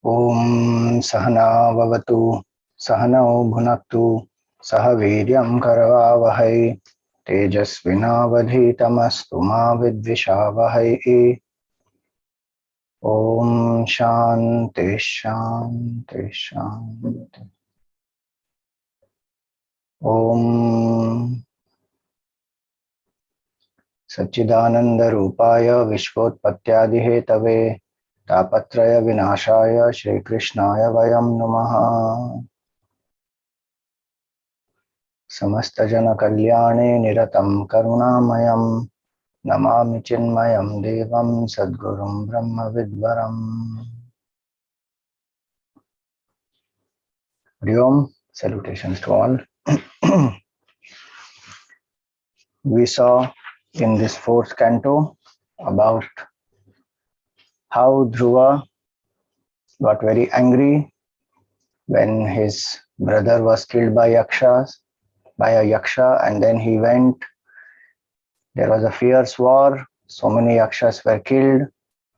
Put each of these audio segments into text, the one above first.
Om Sahana Vavatu Sahano Bhunaktu Sahaviryam Karavavahai Tejasvinavadhitamastu ma vidvishavahai. Om Shanti Shanti Shanti. Om Satchidananda Rupaya Vishvotpatyadihetave Tapatraya Vinashaya Shri Krishnaya Vayam Namaha. Samasta Jana Kalyane Niratam Karunamayam Namami Chinmayam Devam Sadgurum Brahma Vidvaram. Hariom, salutations to all. We saw in this fourth canto about how Dhruva got very angry when his brother was killed by a yaksha, and then he went. There was a fierce war, so many yakshas were killed.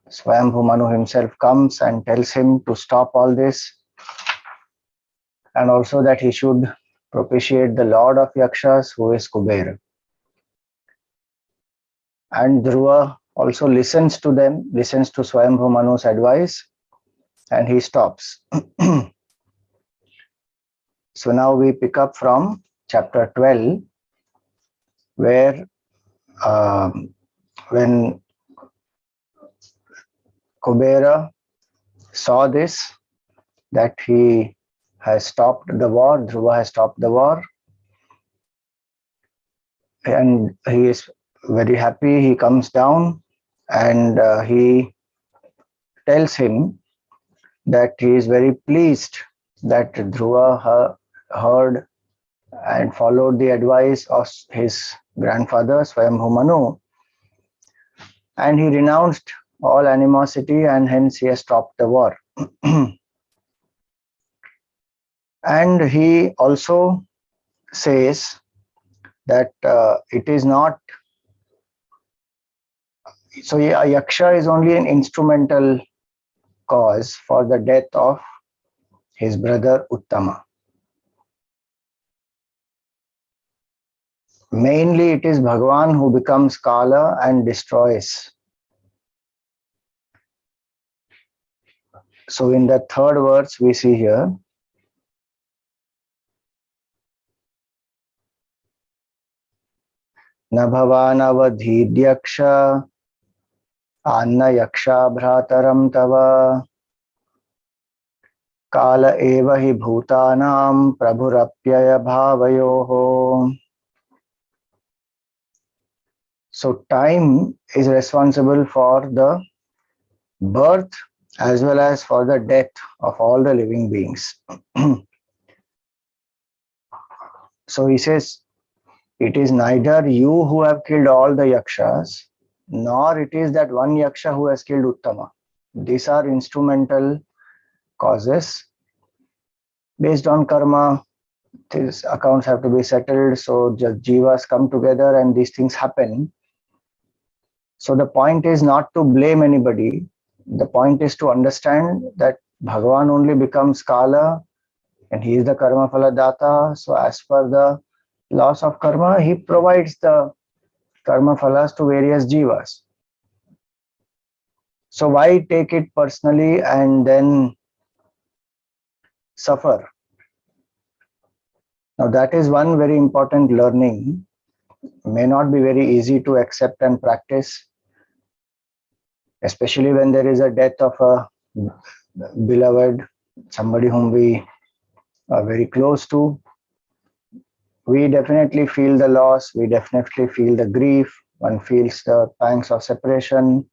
Swayambhu Manu himself comes and tells him to stop all this, and also that he should propitiate the lord of yakshas, who is Kubera. And Dhruva also listens to Swayambhu Manu's advice, and he stops. So now we pick up from chapter 12, where when Kubera saw this, that he has stopped the war, Dhruva has stopped the war, and he is very happy. He comes down and he tells him that he is very pleased that Dhruva heard and followed the advice of his grandfather Swayambhu Manu, and he renounced all animosity, and hence he has stopped the war. And he also says that it is not, so a yaksha is only an instrumental cause for the death of his brother Uttama. Mainly it is Bhagavan who becomes Kala and destroys. So in the third verse we see here, Na bhavanavadhidyaksha anna yaksha bhrataram tava kala eva hi bhutanam prabhurapyaya bhavayoho. So time is responsible for the birth as well as for the death of all the living beings. So he says, it is neither you who have killed all the yakshas, nor it is that one yaksha who has killed Uttama. These are instrumental causes. Based on karma, these accounts have to be settled, so just jivas come together and these things happen. So the point is not to blame anybody. The point is to understand that Bhagavan only becomes Kala and he is the karma phala data. So as per the laws of karma, he provides the karma phalas to various jivas. So why take it personally and then suffer? Now that is one very important learning. May not be very easy to accept and practice, especially when there is a death of a beloved, somebody whom we are very close to. We definitely feel the loss, we definitely feel the grief, one feels the pangs of separation.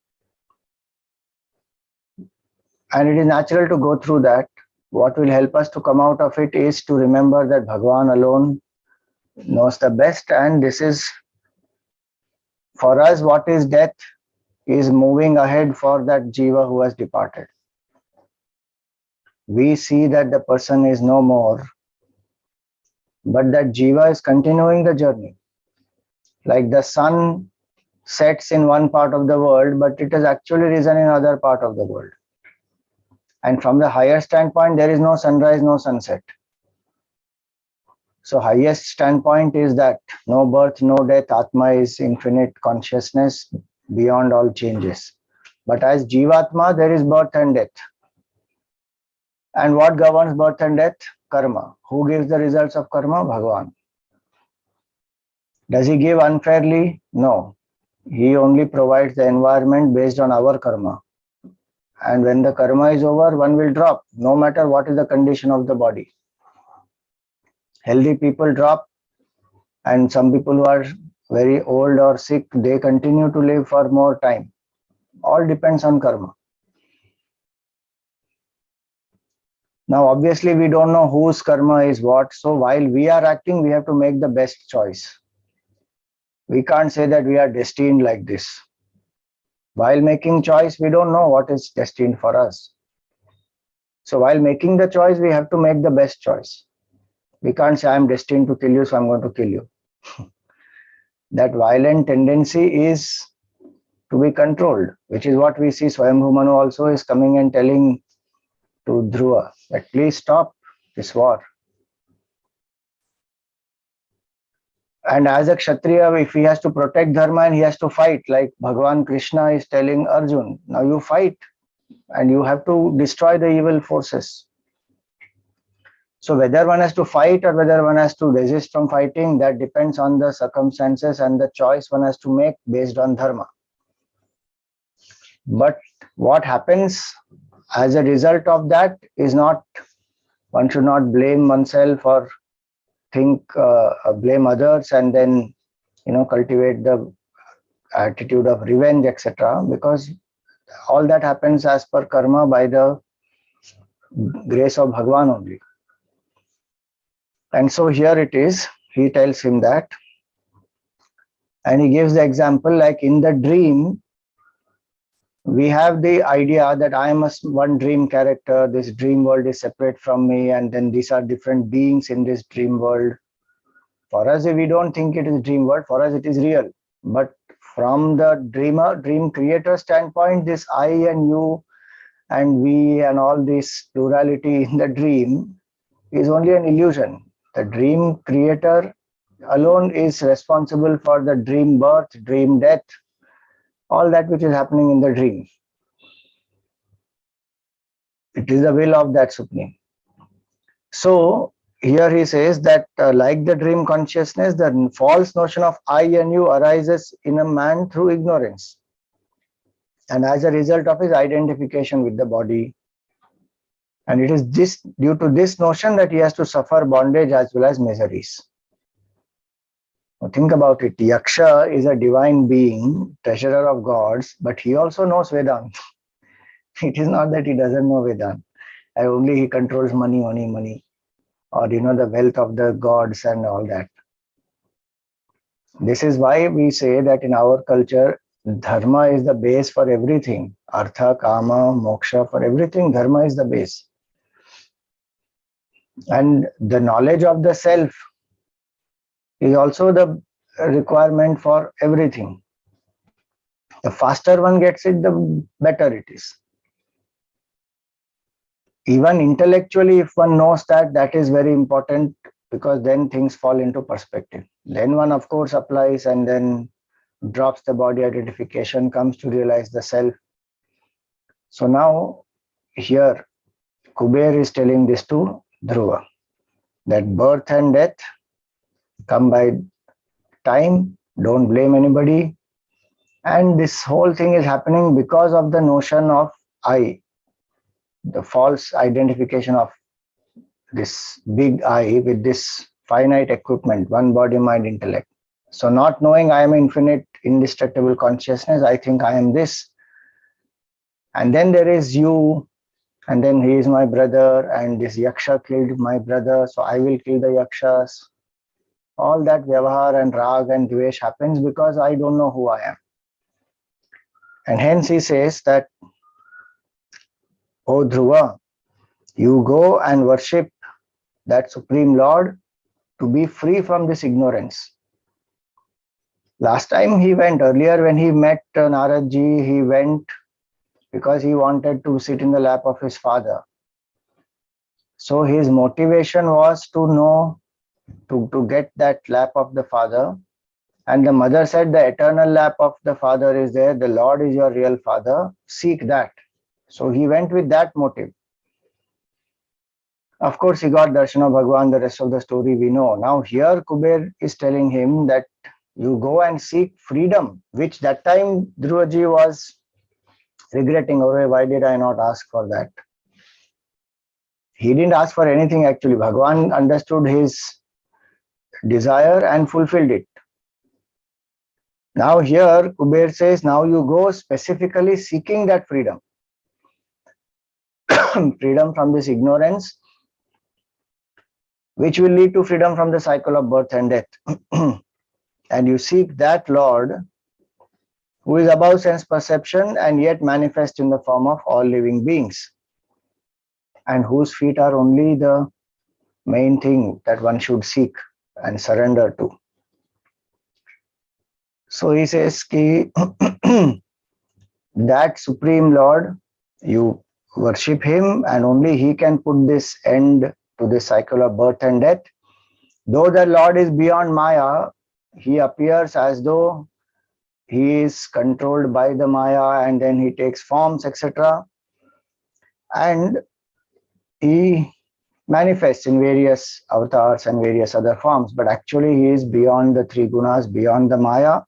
And it is natural to go through that. What will help us to come out of it is to remember that Bhagavan alone knows the best, and this is, for us, what is death is moving ahead for that jiva who has departed. We see that the person is no more, but that jiva is continuing the journey. Like the sun sets in one part of the world, but it has actually risen in another part of the world. And from the higher standpoint, there is no sunrise, no sunset. So highest standpoint is that no birth, no death, Atma is infinite consciousness beyond all changes. But as Jivatma, there is birth and death. And what governs birth and death? Karma. Who gives the results of karma? Bhagavan. Does he give unfairly? No. He only provides the environment based on our karma. And when the karma is over, one will drop, no matter what is the condition of the body. Healthy people drop, and some people who are very old or sick, they continue to live for more time. All depends on karma. Now, obviously, we don't know whose karma is what. So while we are acting, we have to make the best choice. We can't say that we are destined like this. While making choice, we don't know what is destined for us. So while making the choice, we have to make the best choice. We can't say, I'm destined to kill you, so I'm going to kill you. That violent tendency is to be controlled, which is what we see. Swayambhu Manu also is coming and telling to Dhruva that please stop this war. And as a Kshatriya, if he has to protect Dharma and he has to fight, like Bhagavan Krishna is telling Arjun, now you fight and you have to destroy the evil forces. So whether one has to fight or whether one has to resist from fighting, that depends on the circumstances and the choice one has to make based on Dharma. But what happens as a result of that is not, one should not blame oneself or blame others and then cultivate the attitude of revenge, etc. Because all that happens as per karma by the grace of Bhagavan only. And so here it is, he tells him that, and he gives the example like in the dream, we have the idea that I am one dream character, this dream world is separate from me, and then these are different beings in this dream world. For us, we don't think it is dream world, for us it is real. But from the dream creator standpoint, this I and you and we and all this plurality in the dream is only an illusion. The dream creator alone is responsible for the dream birth, dream death, all that which is happening in the dream. It is the will of that Supreme. So here he says that like the dream consciousness, the false notion of I and you arises in a man through ignorance. And as a result of his identification with the body. And it is due to this notion that he has to suffer bondage as well as miseries. Now think about it. Yaksha is a divine being, treasurer of gods, but he also knows Vedanta. It is not that he doesn't know Vedanta. Only he controls money, or the wealth of the gods and all that. This is why we say that in our culture, dharma is the base for everything. Artha, kama, moksha, for everything, dharma is the base. And the knowledge of the self is also the requirement for everything. The faster one gets it, the better it is. Even intellectually, if one knows that, that is very important, because then things fall into perspective. Then one, of course, applies and then drops the body identification, comes to realize the self. So now, here, Kubera is telling this to Dhruva, that birth and death come by time, don't blame anybody. And this whole thing is happening because of the notion of I, the false identification of this big I with this finite equipment, one body, mind, intellect. So not knowing I am infinite, indestructible consciousness, I think I am this. And then there is you, and then he is my brother, and this Yaksha killed my brother, so I will kill the Yakshas. All that Vyavahar and Rag and Dvesh happens because I don't know who I am. And hence he says that, O Dhruva, you go and worship that Supreme Lord to be free from this ignorance. Last time he went, earlier when he met Naradji, he went because he wanted to sit in the lap of his father. So his motivation was to know, to get that lap of the father. And the mother said, the eternal lap of the father is there. The Lord is your real father. Seek that. So he went with that motive. Of course, he got darshan of Bhagavan. The rest of the story we know. Now here Kubera is telling him that you go and seek freedom, which that time Dhruvaji was regretting, oh, why did I not ask for that? He didn't ask for anything actually. Bhagavan understood his desire and fulfilled it. Now here Kubera says, now you go specifically seeking that freedom. Freedom from this ignorance, which will lead to freedom from the cycle of birth and death. And you seek that Lord who is above sense perception and yet manifest in the form of all living beings, and whose feet are only the main thing that one should seek and surrender to. So he says, that Supreme Lord, you worship him, and only he can put this end to this cycle of birth and death. Though the Lord is beyond Maya, he appears as though he is controlled by the Maya, and then he takes forms, etc. And he manifests in various avatars and various other forms, but actually he is beyond the three gunas, beyond the Maya,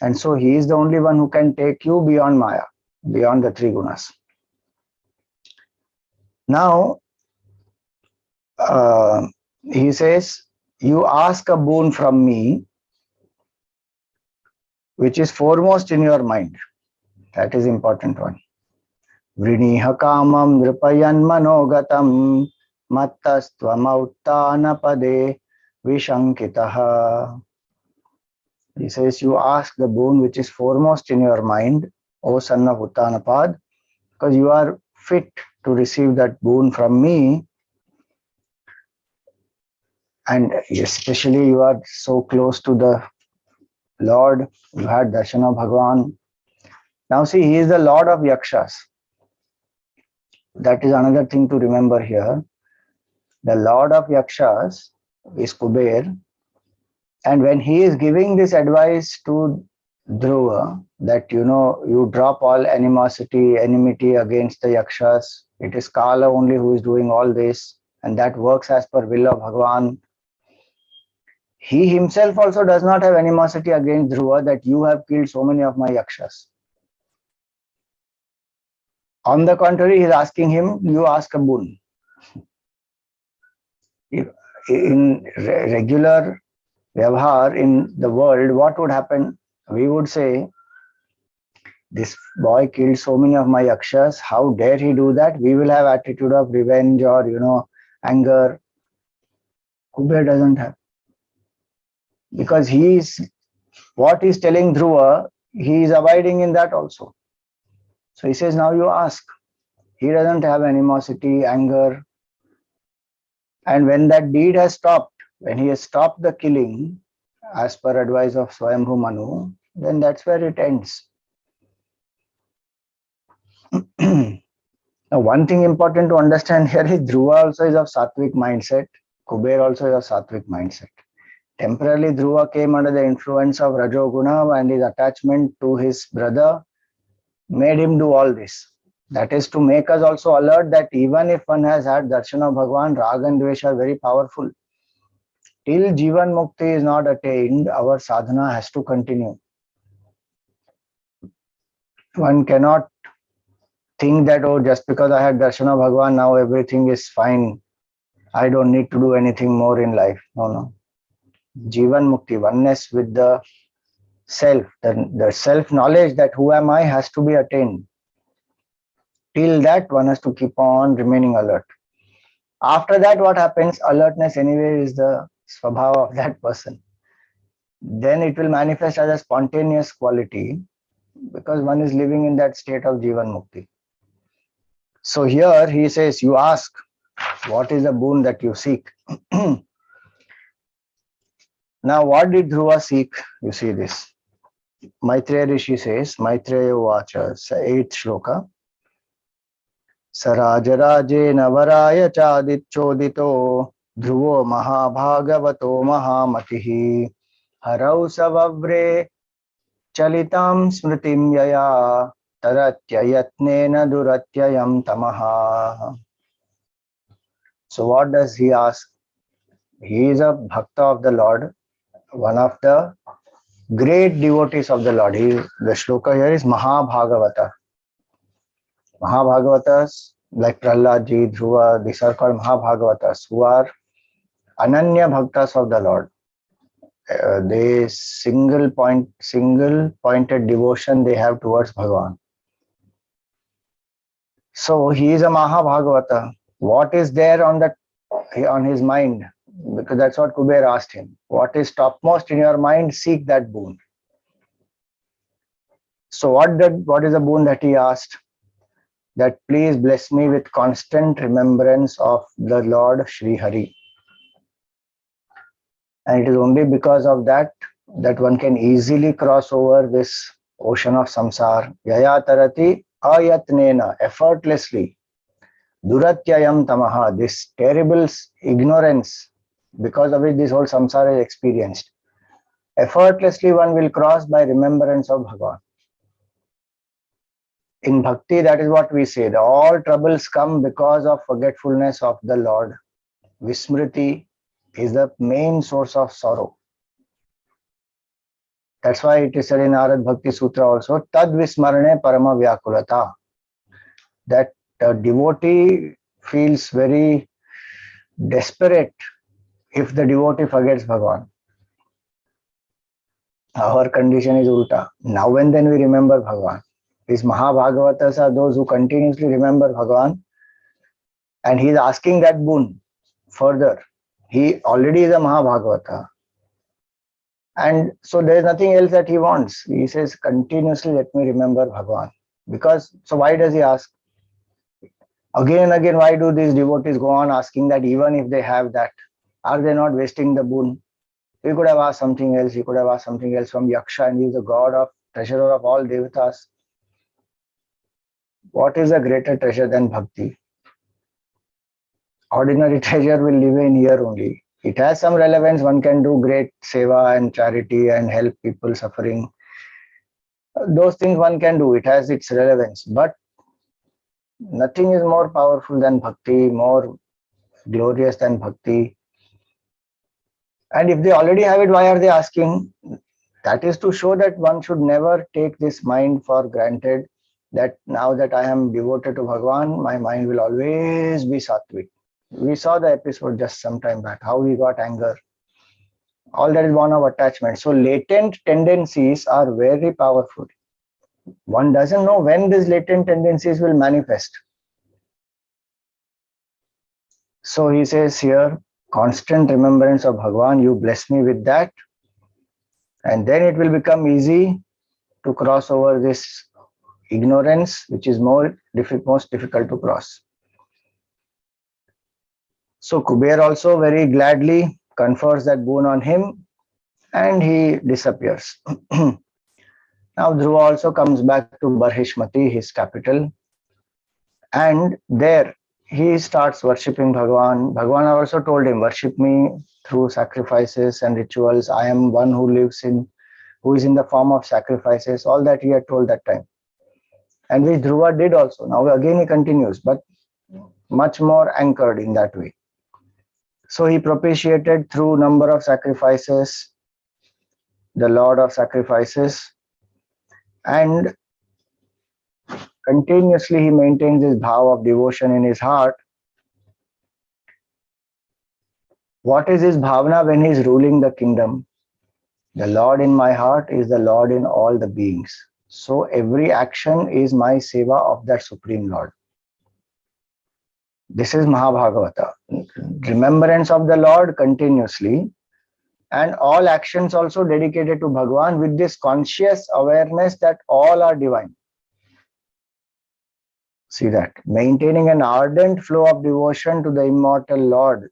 and so he is the only one who can take you beyond Maya, beyond the three gunas. Now, he says, you ask a boon from me, which is foremost in your mind. That is important one. Vriniha kamam nripayan manogatam mattastvam pade vishankitaha. He says, you ask the boon which is foremost in your mind, O son of Uttanapad, because you are fit to receive that boon from me. And especially you are so close to the Lord, you had darshan of Bhagavan. Now see, he is the Lord of Yakshas. That is another thing to remember here. The Lord of Yakshas is Kubera. And when he is giving this advice to Dhruva, that you drop all animosity, enmity against the Yakshas, it is Kala only who is doing all this, and that works as per will of Bhagavan. He himself also does not have animosity against Dhruva, that you have killed so many of my Yakshas. On the contrary, he is asking him, you ask a boon. In regular Vyavhar in the world, what would happen? We would say, this boy killed so many of my Yakshas, how dare he do that? We will have attitude of revenge or, anger. Kubera doesn't have. Because what he's telling Dhruva, he is abiding in that also. So he says, now you ask. He doesn't have animosity, anger. And when that deed has stopped, when he has stopped the killing, as per advice of Swayambhu Manu, then that's where it ends. Now, one thing important to understand here is Dhruva also is of Sattvic mindset. Kubera also is of Sattvic mindset. Temporarily, Dhruva came under the influence of Rajoguna, and his attachment to his brother made him do all this. That is to make us also alert that even if one has had darshan of Bhagavan, Raga and Dvesh are very powerful. Till Jivan Mukti is not attained, our sadhana has to continue. One cannot think that, oh, just because I had darshan of Bhagavan, now everything is fine. I don't need to do anything more in life. No. Jivan Mukti, oneness with the self, the self-knowledge that who am I has to be attained. Till that, one has to keep on remaining alert. After that, what happens? Alertness anyway is the swabhava of that person. Then it will manifest as a spontaneous quality because one is living in that state of Jivan Mukti. So here he says, you ask, what is the boon that you seek? Now, what did Dhruva seek? You see this. Maitreya Rishi says, Maitreya Vacha, 8th shloka. Sarajaraje navaraya chadicchodito dhruvo mahabhagavato mahamatihi harau savavre chalitam smritim yaya taratyayatnena duratyayam tamaha. So what does he ask? He is a bhakta of the Lord, one of the great devotees of the Lord. The shloka here is Mahabhagavata. Mahabhagavatas like Prahlad Dhruva, these are called Mahabhagavatas, who are Ananya Bhaktas of the Lord. They single pointed devotion they have towards Bhagavan. So he is a Mahabhagavata. What is there on his mind? Because that's what Kubera asked him. What is topmost in your mind? Seek that boon. So what is the boon that he asked? That please bless me with constant remembrance of the Lord Sri Hari. And it is only because of that one can easily cross over this ocean of samsara. Yaya tarati ayatnena, effortlessly. Duratyayam tamaha, this terrible ignorance because of which this whole samsara is experienced. Effortlessly one will cross by remembrance of Bhagavan. In bhakti, that is what we say. All troubles come because of forgetfulness of the Lord. Vismriti is the main source of sorrow. That's why it is said in Arad Bhakti Sutra also, Tad Vismarane Parama Vyakulata. That the devotee feels very desperate if the devotee forgets Bhagavan. Our condition is ulta. Now and then we remember Bhagavan. These Mahabhagavatas are those who continuously remember Bhagavan, and he is asking that boon further. He already is a Mahabhagavata. And so there is nothing else that he wants. He says, continuously let me remember Bhagavan. Because, so why does he ask? Again and again, why do these devotees go on asking that even if they have that? Are they not wasting the boon? He could have asked something else. He could have asked something else from Yaksha, and he is the god of, treasurer of all devatas. What is a greater treasure than bhakti? Ordinary treasure will live in here only. It has some relevance. One can do great seva and charity and help people suffering. Those things one can do. It has its relevance. But nothing is more powerful than bhakti, more glorious than bhakti. And if they already have it, why are they asking? That is to show that one should never take this mind for granted, that now that I am devoted to Bhagavan, my mind will always be sattvic. We saw the episode just some time back, how he got anger. All that is born of attachment. So latent tendencies are very powerful. One doesn't know when these latent tendencies will manifest. So he says here, constant remembrance of Bhagavan, you bless me with that. And then it will become easy to cross over this ignorance, which is most difficult to cross. So Kubera also very gladly confers that boon on him, and he disappears. Now Dhruva also comes back to Barhishmati, his capital, and there he starts worshipping Bhagavan. Bhagavan also told him, worship me through sacrifices and rituals. I am one who is in the form of sacrifices. All that he had told that time. And which Dhruva did also. Now again he continues, but much more anchored in that way. So he propitiated through number of sacrifices, the Lord of sacrifices, and continuously he maintains this bhav of devotion in his heart. What is his bhavana when he is ruling the kingdom? The Lord in my heart is the Lord in all the beings. So every action is my seva of that Supreme Lord. This is Mahabhagavata. Remembrance of the Lord continuously, and all actions also dedicated to Bhagavan with this conscious awareness that all are divine. See that. Maintaining an ardent flow of devotion to the immortal Lord.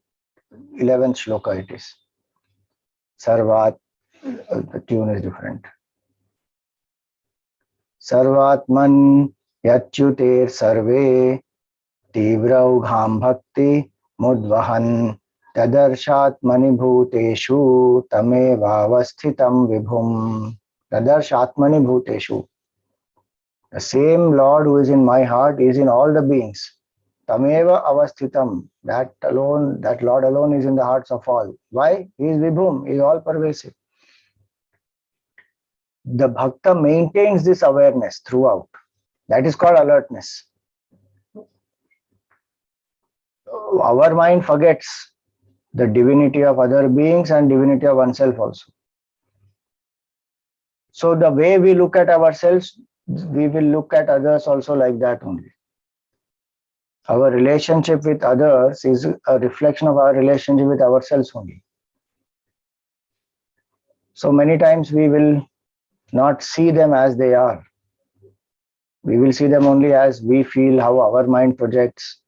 11th shloka it is. Sarvat, the tune is different. Sarvatman yachyuter sarve Tivraugham bhakti mudvahan tadarshatmani bhuteshu tamevavasthitam vibhum. Tadarshatmani bhuteshu. The same Lord who is in my heart is in all the beings. Tameva avasthitam. That Lord alone is in the hearts of all. Why? He is vibhum, he is all pervasive. The bhakta maintains this awareness throughout. That is called alertness. Our mind forgets the divinity of other beings and divinity of oneself also. So the way we look at ourselves, we will look at others also like that only. Our relationship with others is a reflection of our relationship with ourselves only. So many times we will not see them as they are. We will see them only as we feel, how our mind projects.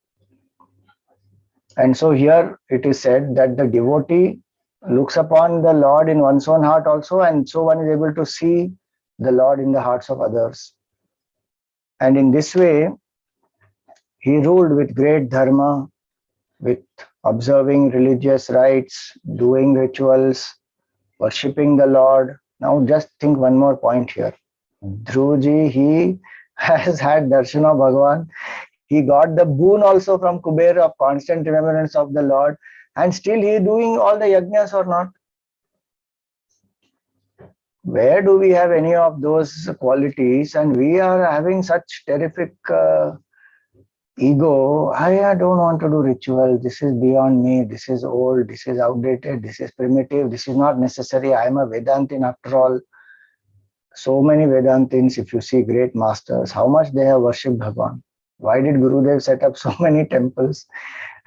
And so here it is said that the devotee looks upon the Lord in one's own heart also, and so one is able to see the Lord in the hearts of others. And in this way, he ruled with great dharma, with observing religious rites, doing rituals, worshipping the Lord. Now just think one more point here. Dhruvaji, he has had darshan of Bhagavan. He got the boon also from Kubera of constant remembrance of the Lord, and still he is doing all the yajnas or not? Where do we have any of those qualities? And we are having such terrific ego. I don't want to do ritual. This is beyond me. This is old. This is outdated. This is primitive. This is not necessary. I am a Vedantin after all. So many Vedantins, if you see great masters, how much they have worshipped Bhagavan. Why did Gurudev set up so many temples?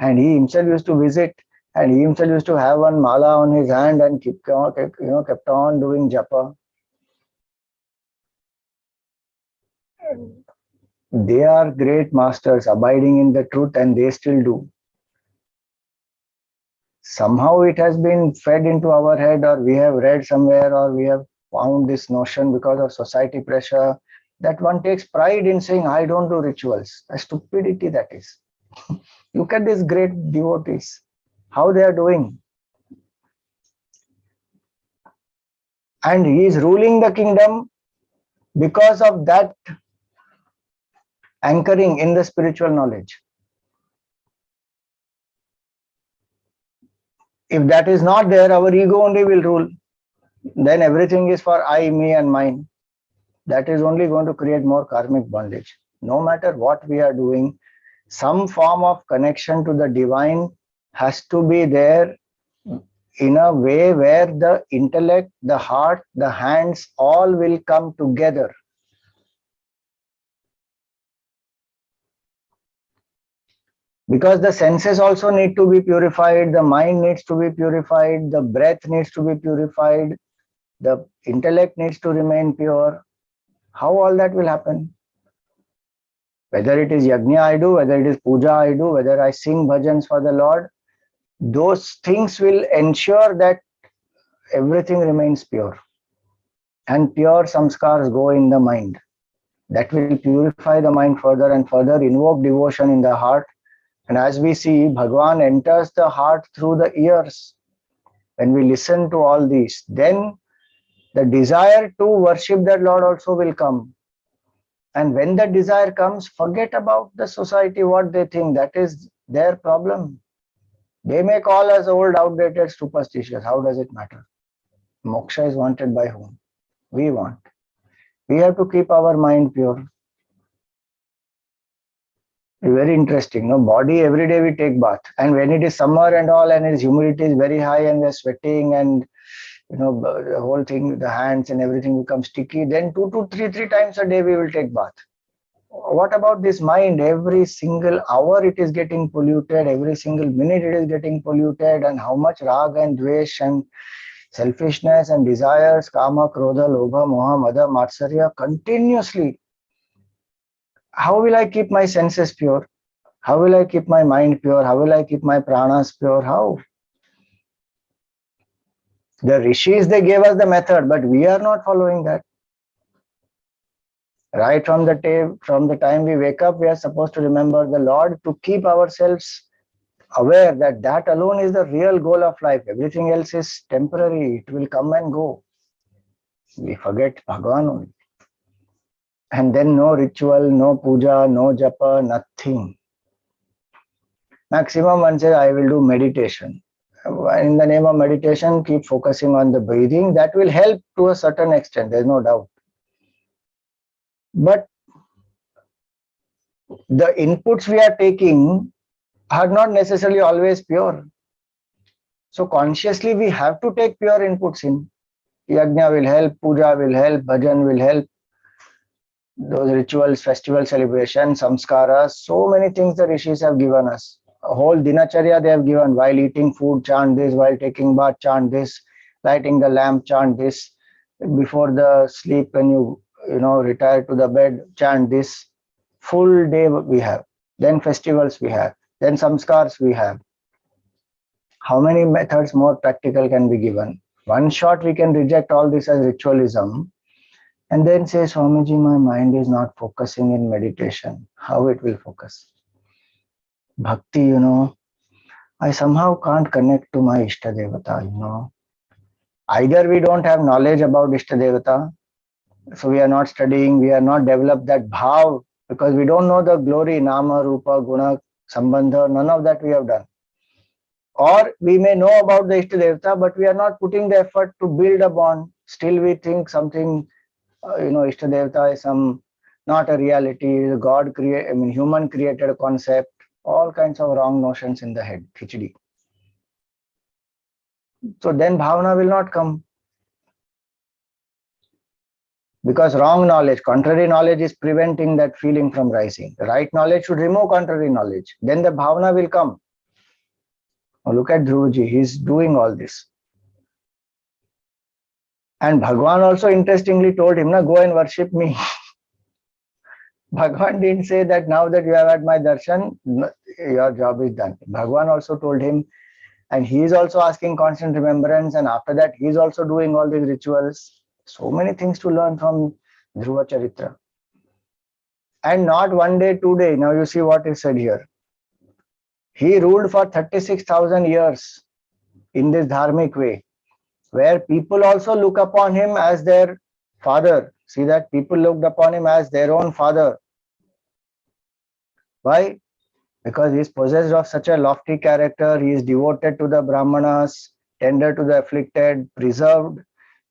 And he himself used to visit, and he himself used to have one mala on his hand and kept on doing japa. They are great masters abiding in the truth, and they still do. Somehow it has been fed into our head, or we have read somewhere, or we have found this notion because of society pressure, that one takes pride in saying, I don't do rituals. A stupidity that is. Look at these great devotees, how they are doing. And he is ruling the kingdom because of that anchoring in the spiritual knowledge. If that is not there, our ego only will rule. Then everything is for I, me and mine. That is only going to create more karmic bondage. No matter what we are doing, some form of connection to the divine has to be there in a way where the intellect, the heart, the hands, all will come together. Because the senses also need to be purified, the mind needs to be purified, the breath needs to be purified, the intellect needs to remain pure. How all that will happen? Whether it is yajna I do, whether it is puja I do, whether I sing bhajans for the Lord, those things will ensure that everything remains pure. And pure samskars go in the mind. That will purify the mind further and further, invoke devotion in the heart. And as we see, Bhagavan enters the heart through the ears. When we listen to all these, then the desire to worship that Lord also will come. And when that desire comes, forget about the society, what they think. That is their problem. They may call us old, outdated, superstitious. How does it matter? Moksha is wanted by whom? We want. We have to keep our mind pure. Very interesting. No, body every day we take bath, and when it is summer and all, and its humidity is very high, and we are sweating, and the whole thing, the hands and everything becomes sticky. Then 2 to 3 times a day we will take bath. What about this mind? Every single hour it is getting polluted. Every single minute it is getting polluted, and how much rag and dvesh and selfishness and desires, kama, krodha, lobha, moha, mada, matsarya, continuously. How will I keep my senses pure? How will I keep my mind pure? How will I keep my pranas pure? How? The rishis, they gave us the method, but we are not following that. Right from the time we wake up, we are supposed to remember the Lord to keep ourselves aware that that alone is the real goal of life. Everything else is temporary. It will come and go. We forget Bhagavan only. And then no ritual, no puja, no japa, nothing. Maximum one says, I will do meditation. In the name of meditation, keep focusing on the breathing. That will help to a certain extent, there's no doubt. But the inputs we are taking are not necessarily always pure. So consciously we have to take pure inputs in. Yajna will help, puja will help, bhajan will help. Those rituals, festival celebrations, samskaras, so many things the rishis have given us. A whole dinacharya they have given. While eating food, chant this. While taking bath, chant this. Lighting the lamp, chant this. Before the sleep, when you retire to the bed, chant this. Full day we have. Then festivals we have. Then samskars we have. How many methods more practical can be given? One shot we can reject all this as ritualism and then say, Swamiji, my mind is not focusing in meditation. How it will focus? Bhakti, I somehow can't connect to my Ishtadevata, Either we don't have knowledge about Ishtadevata, so we are not studying, we are not developed that bhav, because we don't know the glory, nama, rupa, guna, sambandha, none of that we have done. Or we may know about the Ishtadevata, but we are not putting the effort to build a bond. Still we think something, Ishtadevata is not a reality, human created concept, all kinds of wrong notions in the head, khichdi. So then bhavana will not come. Because wrong knowledge, contrary knowledge is preventing that feeling from rising. The right knowledge should remove contrary knowledge. Then the bhavana will come. Now look at Dhruvaji, he's doing all this. And Bhagavan also interestingly told him, go and worship me. Bhagavan didn't say that now that you have had my darshan, your job is done. Bhagavan also told him, and he is also asking constant remembrance, and after that he is also doing all these rituals. So many things to learn from Dhruva Charitra. And not one day, 2 days. Now you see what is said here. He ruled for 36,000 years in this dharmic way, where people also look upon him as their father. See that people looked upon him as their own father. Why? Because he is possessed of such a lofty character. He is devoted to the Brahmanas, tender to the afflicted, preserved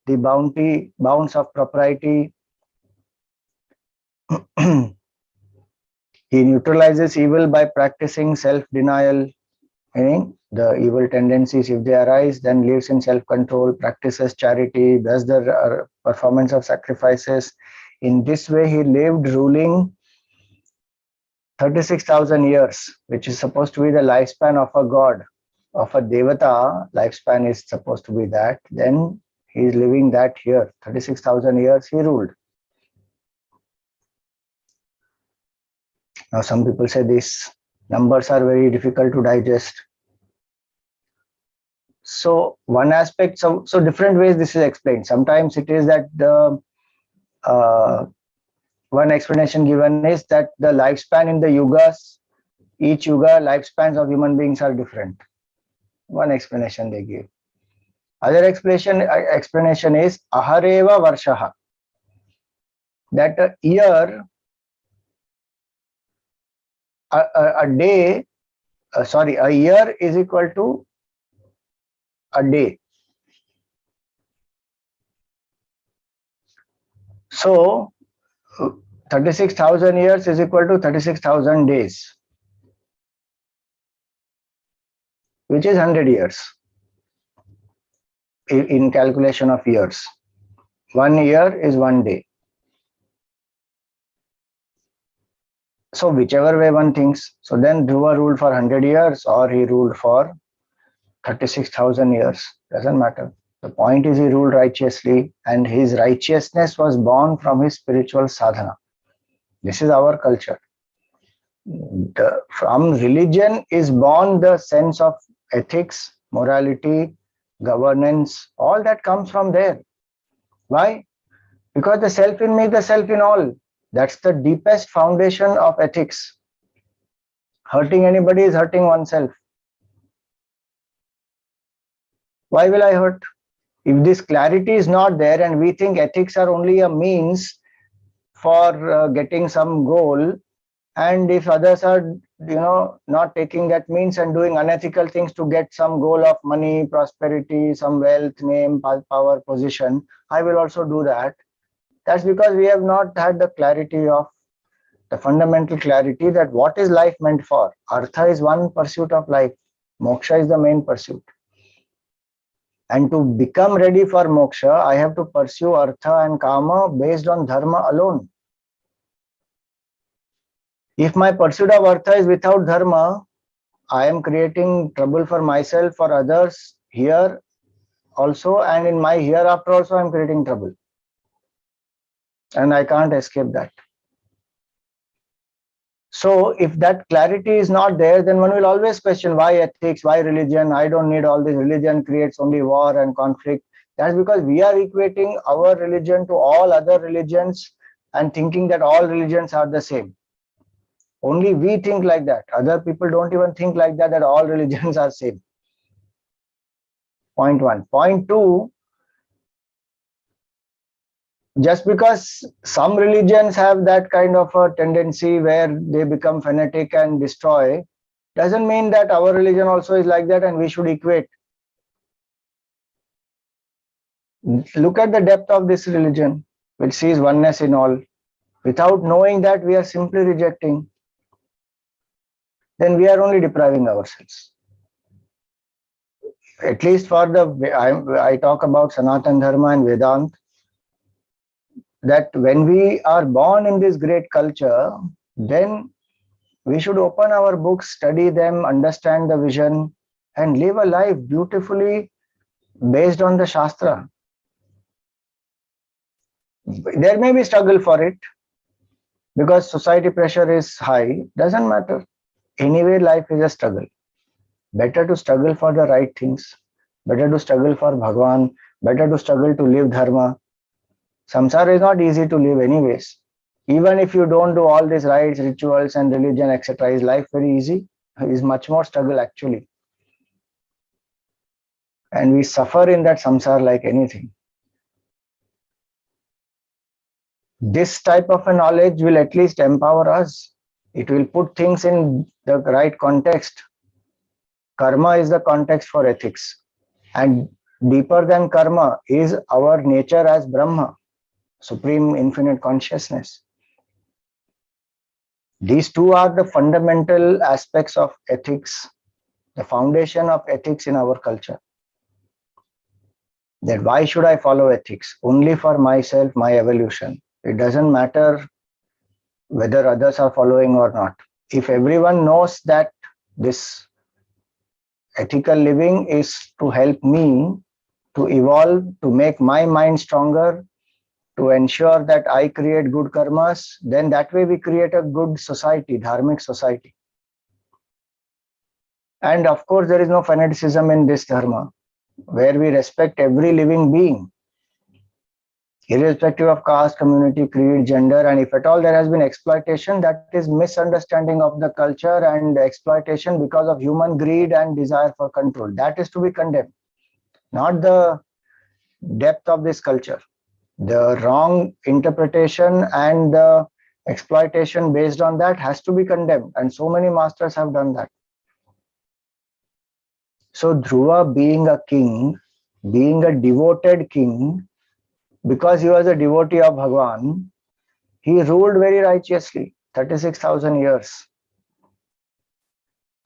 the bounds of propriety. He neutralizes evil by practicing self-denial, meaning the evil tendencies, if they arise, then lives in self-control, practices charity, does the performance of sacrifices. In this way, he lived ruling 36,000 years, which is supposed to be the lifespan of a god, of a devata. Lifespan is supposed to be that. Then he is living that here. 36,000 years he ruled. Now some people say these numbers are very difficult to digest. So one aspect, so different ways this is explained. Sometimes it is that the one explanation given is that the lifespan in the yugas, each yuga, lifespans of human beings are different. One explanation they give. Other explanation is ahareva varshaha. That a year, a year is equal to a day. So 36,000 years is equal to 36,000 days, which is 100 years in calculation of years. 1 year is 1 day. So whichever way one thinks. So then Dhruva ruled for 100 years or he ruled for 36,000 years. Doesn't matter. The point is he ruled righteously and his righteousness was born from his spiritual sadhana. This is our culture. From religion is born the sense of ethics, morality, governance, all that comes from there. Why? Because the self in me, the self in all. That's the deepest foundation of ethics. Hurting anybody is hurting oneself. Why will I hurt? If this clarity is not there and we think ethics are only a means for getting some goal, and if others are not taking that means and doing unethical things to get some goal of money, prosperity, some wealth, name, power, position, I will also do that. That's because we have not had the clarity of the fundamental clarity that what is life meant for. Artha is one pursuit of life. Moksha is the main pursuit. And to become ready for moksha, I have to pursue artha and kama based on dharma alone. If my pursuit of artha is without dharma, I am creating trouble for myself, for others here also, and in my hereafter also I am creating trouble. And I can't escape that. So if that clarity is not there, then one will always question why ethics, why religion, I don't need all this. Religion creates only war and conflict. That's because we are equating our religion to all other religions and thinking that all religions are the same. Only we think like that. Other people don't even think like that all religions are same. Point one. Point two, just because some religions have that kind of a tendency where they become fanatic and destroy, doesn't mean that our religion also is like that and we should equate. Look at the depth of this religion, which sees oneness in all. Without knowing that, we are simply rejecting. Then we are only depriving ourselves. At least for I talk about Sanatana Dharma and Vedanta, that when we are born in this great culture, then we should open our books, study them, understand the vision, and live a life beautifully based on the Shastra. There may be struggle for it, because society pressure is high, doesn't matter. Anyway, life is a struggle. Better to struggle for the right things, better to struggle for Bhagavan, better to struggle to live dharma. Samsara is not easy to live anyways. Even if you don't do all these rites, rituals and religion, etc., is life very easy? Is much more struggle actually. And we suffer in that samsara like anything. This type of a knowledge will at least empower us. It will put things in the right context. Karma is the context for ethics. And deeper than karma is our nature as Brahma, Supreme Infinite Consciousness. These two are the fundamental aspects of ethics, the foundation of ethics in our culture. That why should I follow ethics? Only for myself, my evolution. It doesn't matter whether others are following or not. If everyone knows that this ethical living is to help me to evolve, to make my mind stronger, to ensure that I create good karmas, then that way we create a good society, dharmic society. And of course, there is no fanaticism in this dharma, where we respect every living being, irrespective of caste, community, creed, gender, and if at all there has been exploitation, that is misunderstanding of the culture and exploitation because of human greed and desire for control. That is to be condemned, not the depth of this culture. The wrong interpretation and the exploitation based on that has to be condemned, and so many masters have done that. So Dhruva, being a king, being a devoted king, because he was a devotee of Bhagavan, he ruled very righteously, 36,000 years.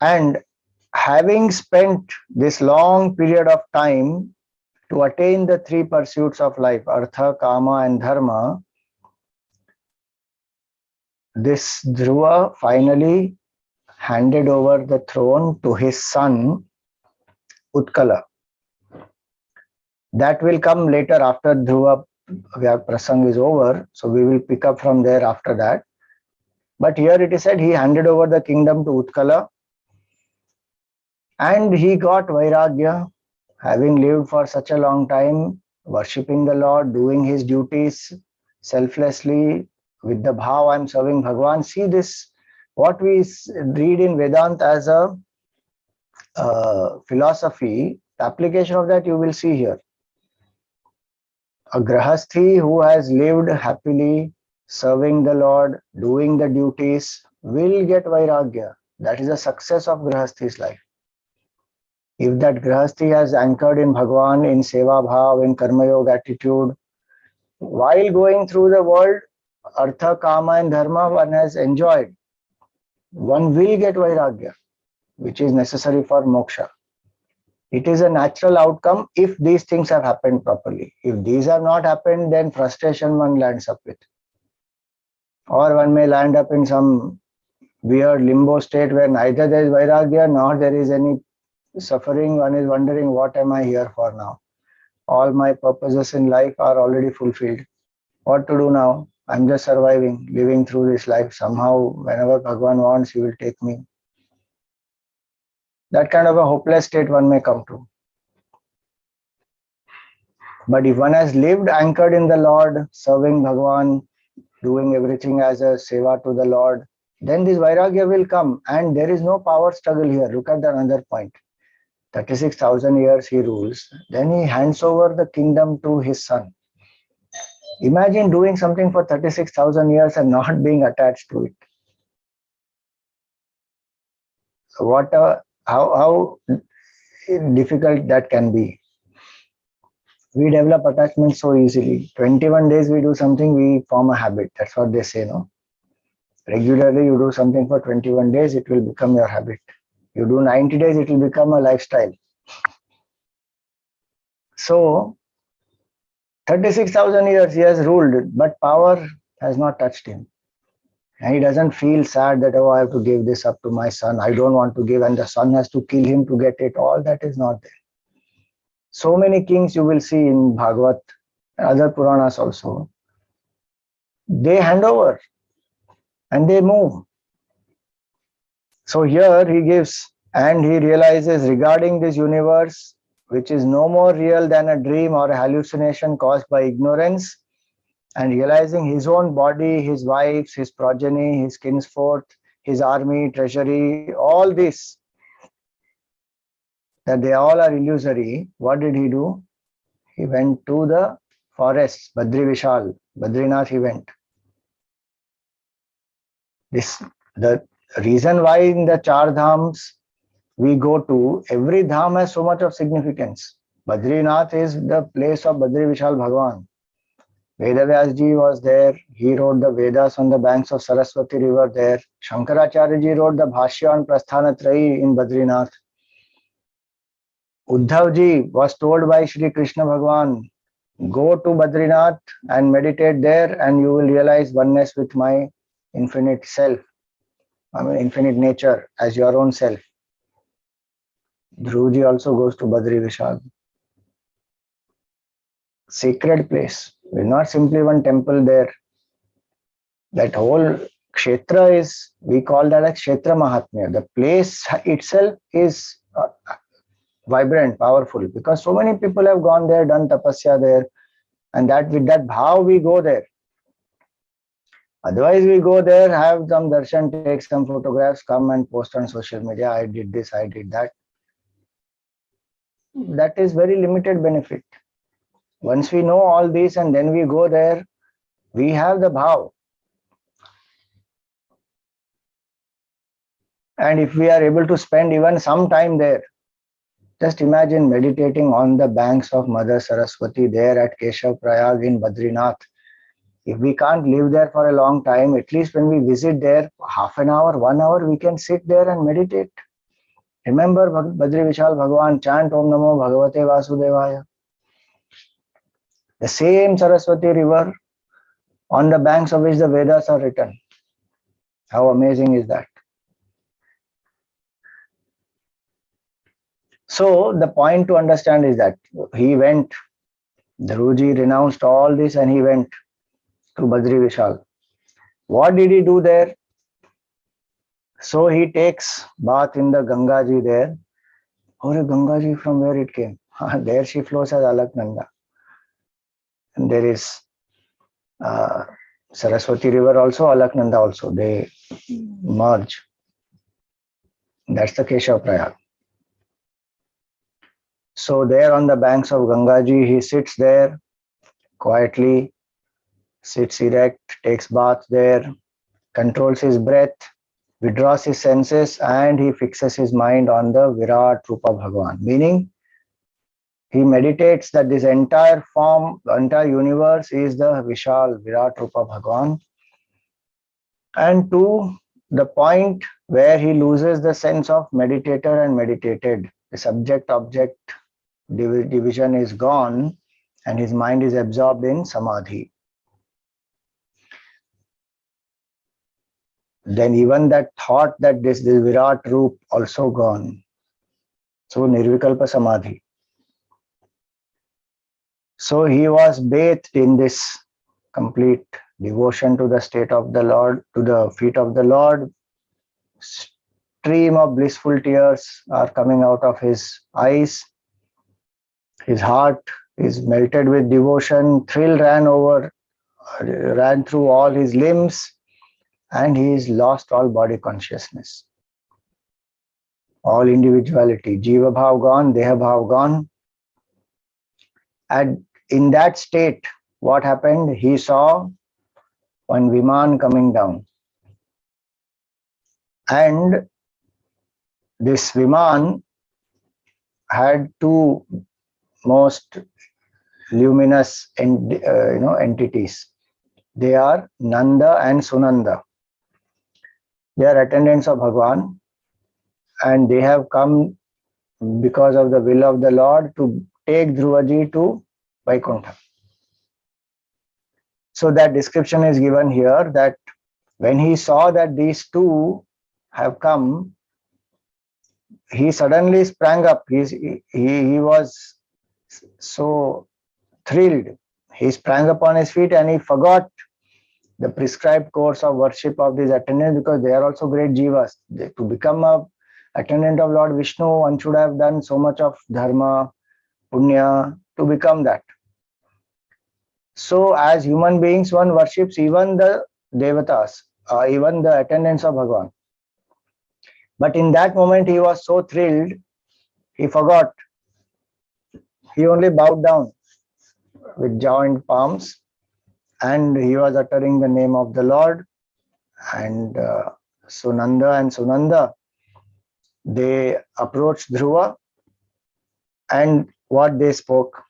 And having spent this long period of time to attain the three pursuits of life, Artha, Kama and Dharma, this Dhruva finally handed over the throne to his son, Utkala. That will come later after Dhruva Prasang is over, so we will pick up from there after that. But here it is said he handed over the kingdom to Utkala, and he got Vairagya, having lived for such a long time, worshipping the Lord, doing his duties selflessly, with the bhav, I'm serving Bhagavan. See this, what we read in Vedanta as a philosophy, the application of that you will see here. A grahasthi who has lived happily, serving the Lord, doing the duties, will get vairagya. That is the success of grahasthi's life. If that grahasthi has anchored in Bhagavan, in seva bhav, in karma yoga attitude, while going through the world, artha, kama and dharma, one has enjoyed. One will get vairagya, which is necessary for moksha. It is a natural outcome if these things have happened properly. If these have not happened, then frustration one lands up with. Or one may land up in some weird limbo state where neither there is vairagya nor there is any suffering. One is wondering, what am I here for now? All my purposes in life are already fulfilled. What to do now? I'm just surviving, living through this life. Somehow, whenever Bhagavan wants, he will take me. That kind of a hopeless state one may come to. But if one has lived anchored in the Lord, serving Bhagavan, doing everything as a seva to the Lord, then this vairagya will come, and there is no power struggle here. Look at another point. 36,000 years he rules, then he hands over the kingdom to his son. Imagine doing something for 36,000 years and not being attached to it. So how difficult that can be. We develop attachment so easily. 21 days we do something, we form a habit. That's what they say, no? Regularly you do something for 21 days, it will become your habit. You do 90 days, it will become a lifestyle. So, 36,000 years he has ruled, but power has not touched him. And he doesn't feel sad that, oh, I have to give this up to my son. I don't want to give, and the son has to kill him to get it. All that is not there. So many kings you will see in Bhagavat and other Puranas also. They hand over and they move. So here he gives, and he realizes regarding this universe, which is no more real than a dream or a hallucination caused by ignorance, and realizing his own body, his wives, his progeny, his kinsfolk, his army, treasury, all this, that they all are illusory, what did he do? He went to the forests, Badrinath he went. The reason why in the Char Dhams we go to, every dham has so much of significance. Badrinath is the place of Badri Vishal Bhagavan. Vedavyasji was there. He wrote the Vedas on the banks of Saraswati river there. Shankaracharya ji wrote the Bhashya on Prasthanatrayi in Badrinath. Uddhav ji was told by Shri Krishna Bhagavan, go to Badrinath and meditate there and you will realize oneness with my infinite self. Infinite nature as your own self. Dhruva ji also goes to Badri Vishal. Sacred place. It's not simply one temple there. That whole kshetra is, we call that a kshetra mahatmya. The place itself is vibrant, powerful, because so many people have gone there, done tapasya there, and that with that bhav we go there. Otherwise we go there, have some darshan, take some photographs, come and post on social media, I did this, I did that. That is very limited benefit. Once we know all this and then we go there, we have the bhav. And if we are able to spend even some time there, just imagine meditating on the banks of Mother Saraswati there at Keshav Prayag in Badrinath. If we can't live there for a long time, at least when we visit there, half an hour, 1 hour, we can sit there and meditate. Remember Badri Vishal Bhagavan, chant Om Namo Bhagavate Vasudevaya. The same Saraswati river on the banks of which the Vedas are written. How amazing is that? So the point to understand is that he went, Dhruva renounced all this and he went to Badri Vishal. What did he do there? So he takes bath in the Ganga ji there. Or Ganga ji, from where it came? There she flows as Alaknanda. And there is Saraswati river also, Alaknanda also, they merge. That's the Keshav Prayag. So there on the banks of Gangaji, he sits there quietly, sits erect, takes bath there, controls his breath, withdraws his senses, and he fixes his mind on the Virat Rupa Bhagavan. Meaning, he meditates that this entire form, the entire universe is the Vishal Virat Rupa Bhagavan. And to the point where he loses the sense of meditator and meditated, the subject-object division is gone and his mind is absorbed in samadhi. Then even that thought that this Virat Roop also gone. So Nirvikalpa Samadhi. So he was bathed in this complete devotion to the state of the Lord, to the feet of the Lord. Stream of blissful tears are coming out of his eyes. His heart is melted with devotion. Thrill ran through all his limbs, and he is lost all body consciousness, all individuality. Jiva Bhav gone, Deha Bhav gone. And in that state, what happened? He saw one Viman coming down. And this Viman had two most luminous entities. They are Nanda and Sunanda. They are attendants of Bhagavan, and they have come because of the will of the Lord to take Dhruvaji to Vaikuntha. So that description is given here, that when he saw that these two have come, he suddenly sprang up. He was so thrilled. He sprang up on his feet and he forgot the prescribed course of worship of these attendants, because they are also great jivas. To become a attendant of Lord Vishnu, one should have done so much of dharma, punya to become that. So as human beings, one worships even the devatas, even the attendants of Bhagavan. But in that moment, he was so thrilled, he forgot. He only bowed down with joined palms, and he was uttering the name of the Lord. And Sunanda and Sunanda, they approached Dhruva, and what they spoke?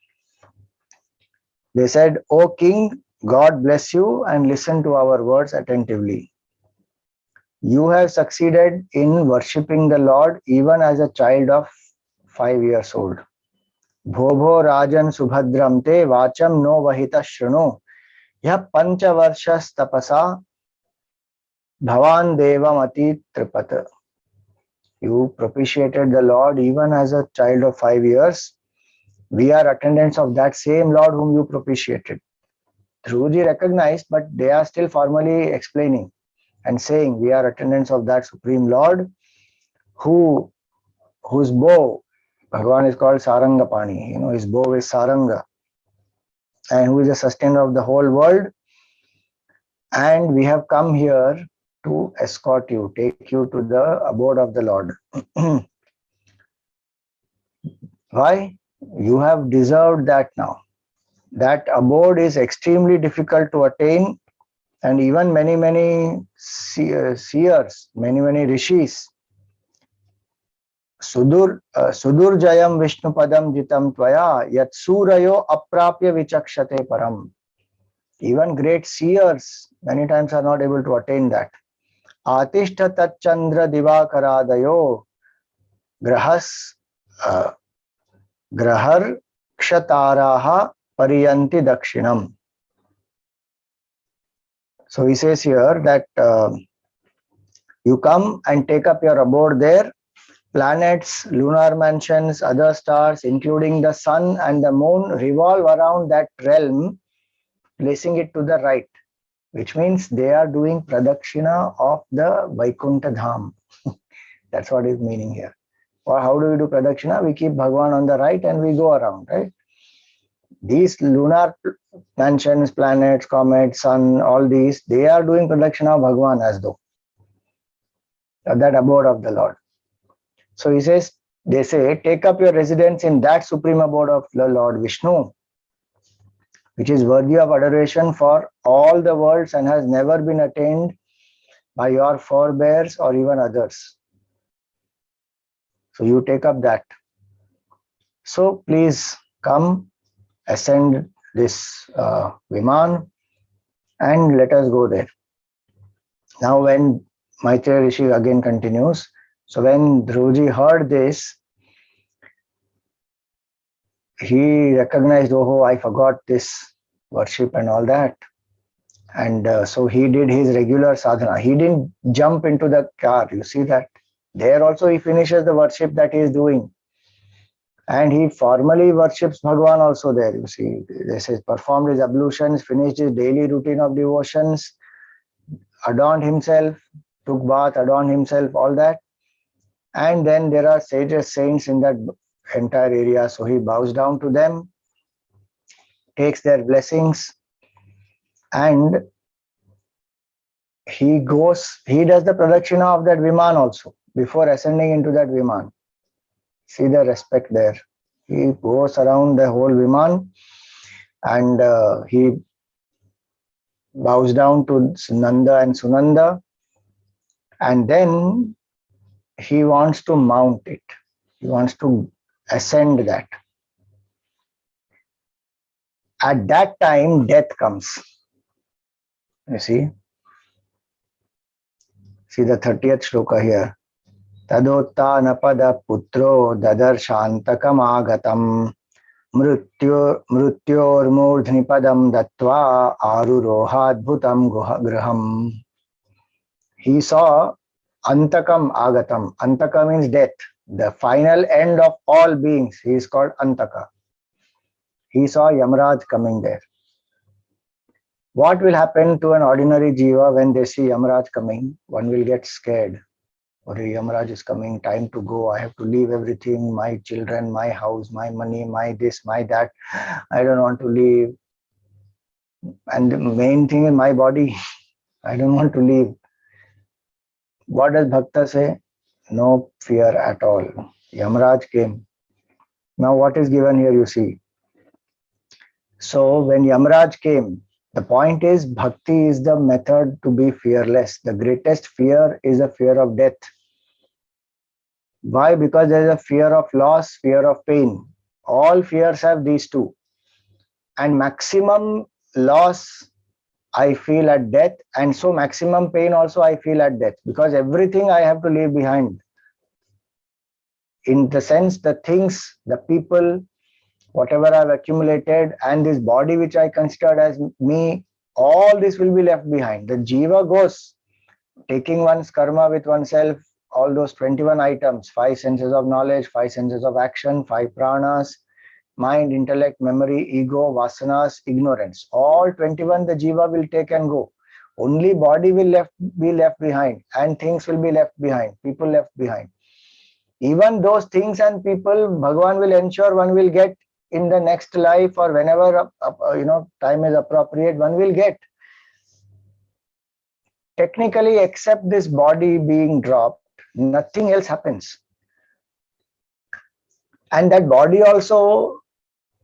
They said, "O King, God bless you, and listen to our words attentively. You have succeeded in worshipping the Lord even as a child of 5 years old. Bhobho Rajan Subhadram te vacham no vahita shrunu. Yah panchavarshas tapasa bhavan devam ati tripata." You propitiated the Lord even as a child of 5 years. We are attendants of that same Lord whom you propitiated. Dhruvaji recognized, but they are still formally explaining and saying, we are attendants of that Supreme Lord whose bow, Bhagavan is called Sarangapani, his bow is Saranga, and who is the sustainer of the whole world. And we have come here to escort you, take you to the abode of the Lord. Why? You have deserved that now. That abode is extremely difficult to attain, and even many seers, many rishis, Sudurjayam Vishnu Padam Jitam Tvaya Yat Surayo Aprapya Vichakshate Param. Even great seers many times are not able to attain that. Atishta Tat Chandra Divakaradayo Grahar Kshataraha Pariyanti Dakshinam. So he says here that you come and take up your abode there. Planets, lunar mansions, other stars, including the sun and the moon, revolve around that realm, placing it to the right, which means they are doing pradakshina of the Vaikuntha Dham. That's what is meaning here. Or how do we do pradakshina? We keep Bhagavan on the right and we go around, right? These lunar mansions, planets, comets, sun, all these, they are doing pradakshina of Bhagavan as though that abode of the Lord. So he says, they say, take up your residence in that supreme abode of the Lord Vishnu, which is worthy of adoration for all the worlds and has never been attained by your forebears or even others. So you take up that. So please come, ascend this Viman and let us go there. Now when Maitreya Rishi again continues, so when Dhruvaji heard this, he recognized, oh, I forgot this worship and all that. And so he did his regular sadhana. He didn't jump into the car. You see that? There also he finishes the worship that he is doing. And he formally worships Bhagavan also there. You see, this is performed his ablutions, finished his daily routine of devotions, adorned himself, took bath, adorned himself, all that. And then there are sages, saints in that entire area. So he bows down to them, takes their blessings, and he does the pradakshina of that Viman also before ascending into that Viman. See the respect there. He goes around the whole Viman and he bows down to Nanda and Sunanda, and then he wants to mount it. He wants to ascend that. At that time, death comes. You see the 30th shloka here. Tadottanapada putro dadarshantakam agatam mrutyormurdhni padam dattva arurohadbhutam graham. He saw Antakam agatam. Antaka means death, the final end of all beings. He is called Antaka. He saw Yamraj coming there. What will happen to an ordinary jiva when they see Yamraj coming? One will get scared. Or Yamraj is coming, time to go. I have to leave everything, my children, my house, my money, my this, my that. I don't want to leave. And the main thing is my body. I don't want to leave. What does Bhakta say? No fear at all. Yamraj came. Now what is given here, you see. So when Yamraj came, the point is bhakti is the method to be fearless. The greatest fear is the fear of death. Why? Because there is a fear of loss, fear of pain. All fears have these two. And maximum loss I feel at death, and so maximum pain also I feel at death, because everything I have to leave behind. In the sense, the things, the people, whatever I've accumulated, and this body which I considered as me, all this will be left behind. The jiva goes, taking one's karma with oneself, all those 21 items, 5 senses of knowledge, 5 senses of action, 5 pranas, mind, intellect, memory, ego, vasanas, ignorance. All 21 the jiva will take and go. Only body will be left behind, and things will be left behind, people left behind. Even those things and people, Bhagavan will ensure one will get in the next life, or whenever time is appropriate, one will get. Technically, except this body being dropped, nothing else happens. And that body also,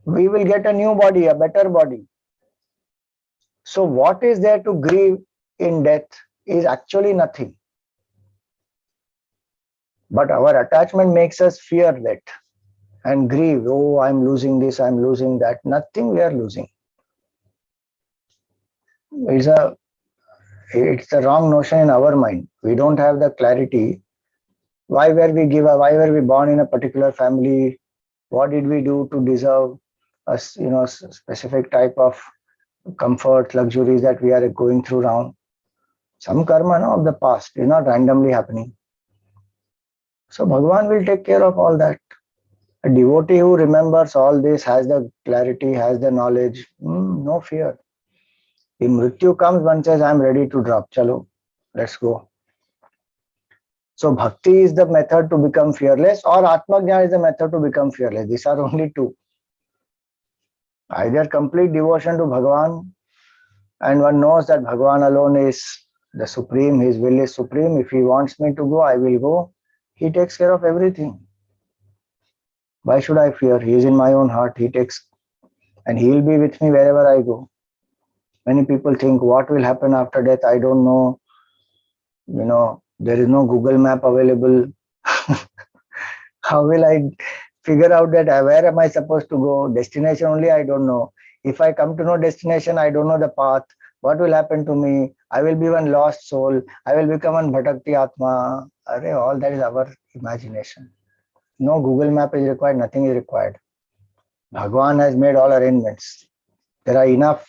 we will get a new body, a better body. So what is there to grieve in death is actually nothing. But our attachment makes us fear that and grieve. Oh, I'm losing this, I'm losing that. Nothing we are losing. It's the wrong notion in our mind. We don't have the clarity. Why were we born in a particular family? What did we do to deserve a specific type of comfort, luxuries that we are going through now? Some karma of the past is not randomly happening. So Bhagavan will take care of all that. A devotee who remembers all this, has the clarity, has the knowledge, no fear. If Mrityu comes, one says, I'm ready to drop. Chalo, let's go. So bhakti is the method to become fearless, or Atma Jnana is the method to become fearless. These are only two. Either complete devotion to Bhagavan, and one knows that Bhagavan alone is the supreme, his will is supreme. If he wants me to go, I will go. He takes care of everything. Why should I fear? He is in my own heart. He takes, and he will be with me wherever I go. Many people think, what will happen after death? I don't know. There is no Google map available. How will I figure out that where am I supposed to go? Destination only I don't know. If I come to know destination, I don't know the path. What will happen to me? I will be one lost soul. I will become one bhatakti atma. All that is our imagination. No Google map is required. Nothing is required. Bhagavan has made all arrangements. There are enough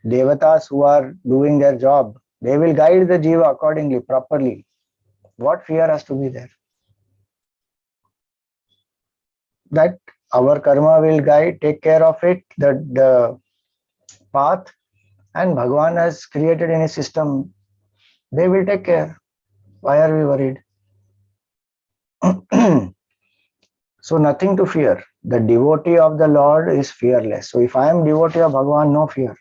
devatas who are doing their job. They will guide the jiva accordingly, properly. What fear has to be there? That our karma will guide, take care of it, the path, and Bhagavan has created in his system. They will take care. Why are we worried? So nothing to fear. The devotee of the Lord is fearless. So if I am devotee of Bhagavan, no fear.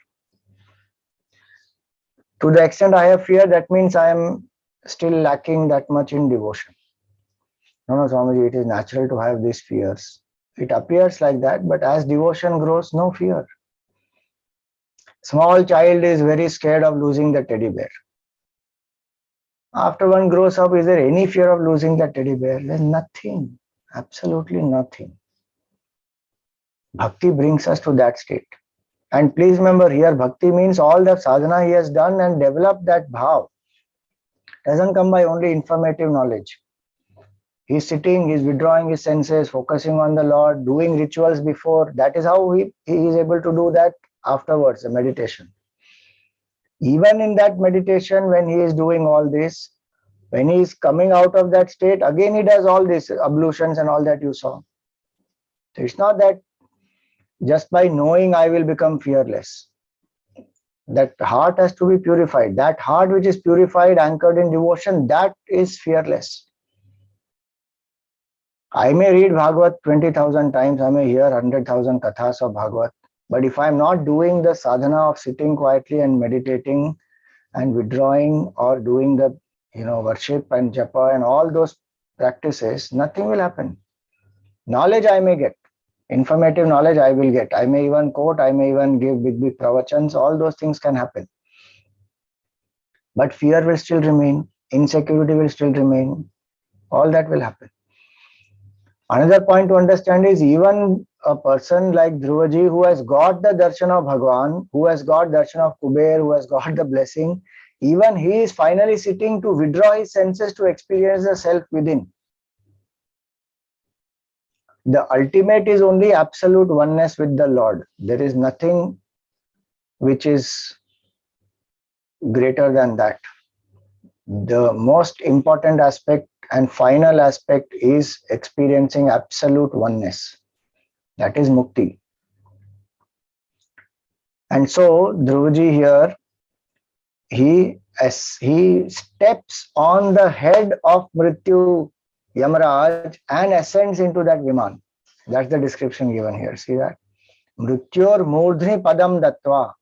To the extent I have fear, that means I am still lacking that much in devotion. No, Swamiji, it is natural to have these fears. It appears like that, but as devotion grows, no fear. Small child is very scared of losing the teddy bear. After one grows up, is there any fear of losing the teddy bear? There's nothing, absolutely nothing. Bhakti brings us to that state. And please remember here, Bhakti means all the sadhana he has done and developed that bhav. Doesn't come by only informative knowledge. He's sitting, he's withdrawing his senses, focusing on the Lord, doing rituals before. That is how he is able to do that afterwards, the meditation. Even in that meditation, when he is doing all this, when he is coming out of that state, again he does all these ablutions and all that you saw. So it's not that just by knowing I will become fearless. That heart has to be purified. That heart which is purified, anchored in devotion, that is fearless. I may read Bhagavat 20,000 times, I may hear 100,000 kathas of Bhagavat, but if I am not doing the sadhana of sitting quietly and meditating and withdrawing or doing the worship and japa and all those practices, nothing will happen. Knowledge I may get, informative knowledge I will get. I may even quote, I may even give big pravachans, all those things can happen. But fear will still remain, insecurity will still remain, all that will happen. Another point to understand is even a person like Dhruvaji who has got the darshan of Bhagavan, who has got darshan of Kubera, who has got the blessing, even he is finally sitting to withdraw his senses to experience the self within. The ultimate is only absolute oneness with the Lord. There is nothing which is greater than that. The most important aspect and final aspect is experiencing absolute oneness. That is mukti. And so Dhruvaji here, he steps on the head of Mrityu Yamaraj and ascends into that Viman. That's the description given here. See that? Mrityor murdhni padam dattva.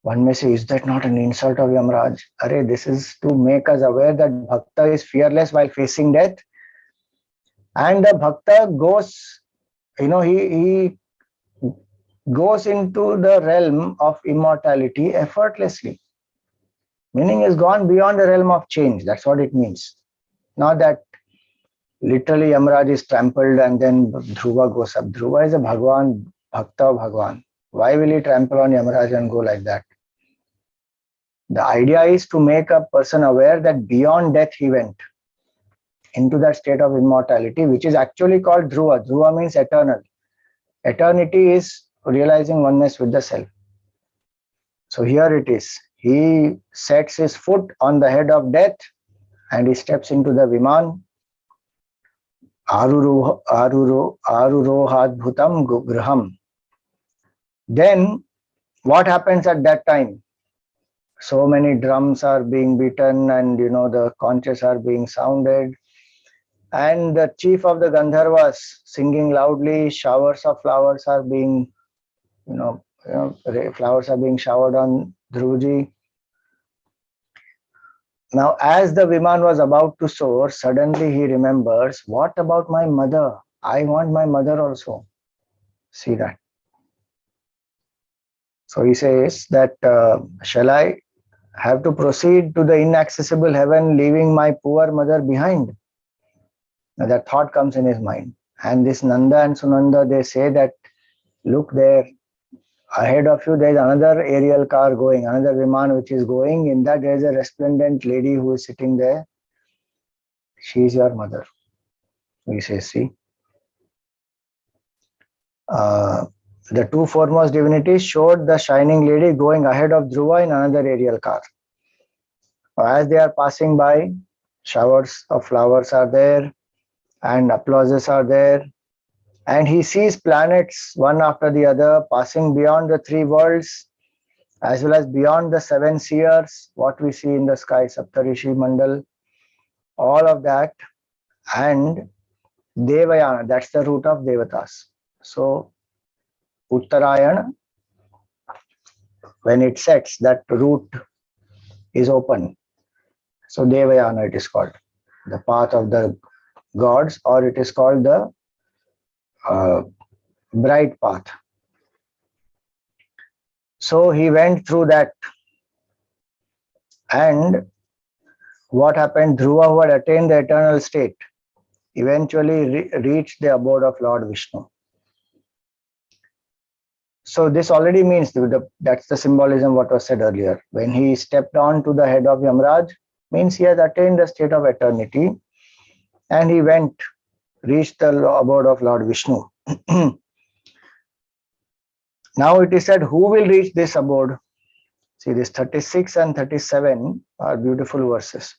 One may say, is that not an insult of Yamaraj? This is to make us aware that Bhakta is fearless while facing death. And the Bhakta goes, he goes into the realm of immortality effortlessly. Meaning is gone beyond the realm of change. That's what it means. Not that literally Yamaraj is trampled and then Dhruva goes up. Dhruva is a Bhagavan, Bhakta of Bhagavan. Why will he trample on Yamaraj and go like that? The idea is to make a person aware that beyond death he went into that state of immortality, which is actually called Dhruva. Dhruva means eternal. Eternity is realizing oneness with the self. So here it is. He sets his foot on the head of death and he steps into the Viman. Arurohadbhutam graham. Then what happens at that time? So many drums are being beaten and the conches are being sounded. And the chief of the Gandharvas singing loudly, showers of flowers are being, flowers are being showered on Dhruvaji. Now, as the Viman was about to soar, suddenly he remembers, what about my mother? I want my mother also. See that. So he says that, shall I have to proceed to the inaccessible heaven, leaving my poor mother behind? Now that thought comes in his mind. And this Nanda and Sunanda, they say that, look there, ahead of you, there is another aerial car going, another Viman which is going. In that, there is a resplendent lady who is sitting there. She is your mother. We say, see. The two foremost divinities showed the shining lady going ahead of Dhruva in another aerial car. As they are passing by, showers of flowers are there and applauses are there. And he sees planets one after the other passing beyond the three worlds as well as beyond the seven seers, what we see in the sky, Saptarishi Mandal, all of that. And Devayana, that's the route of Devatas. So Uttarayana, when it sets, that route is open. So Devayana it is called, the path of the gods, or it is called the bright path. So he went through that. And what happened? Dhruva, who had attained the eternal state, eventually reached the abode of Lord Vishnu. So this already means that's the symbolism what was said earlier. When he stepped on to the head of Yamraj, means he has attained the state of eternity, and he reached the abode of Lord Vishnu. Now it is said, who will reach this abode? See, this 36 and 37 are beautiful verses.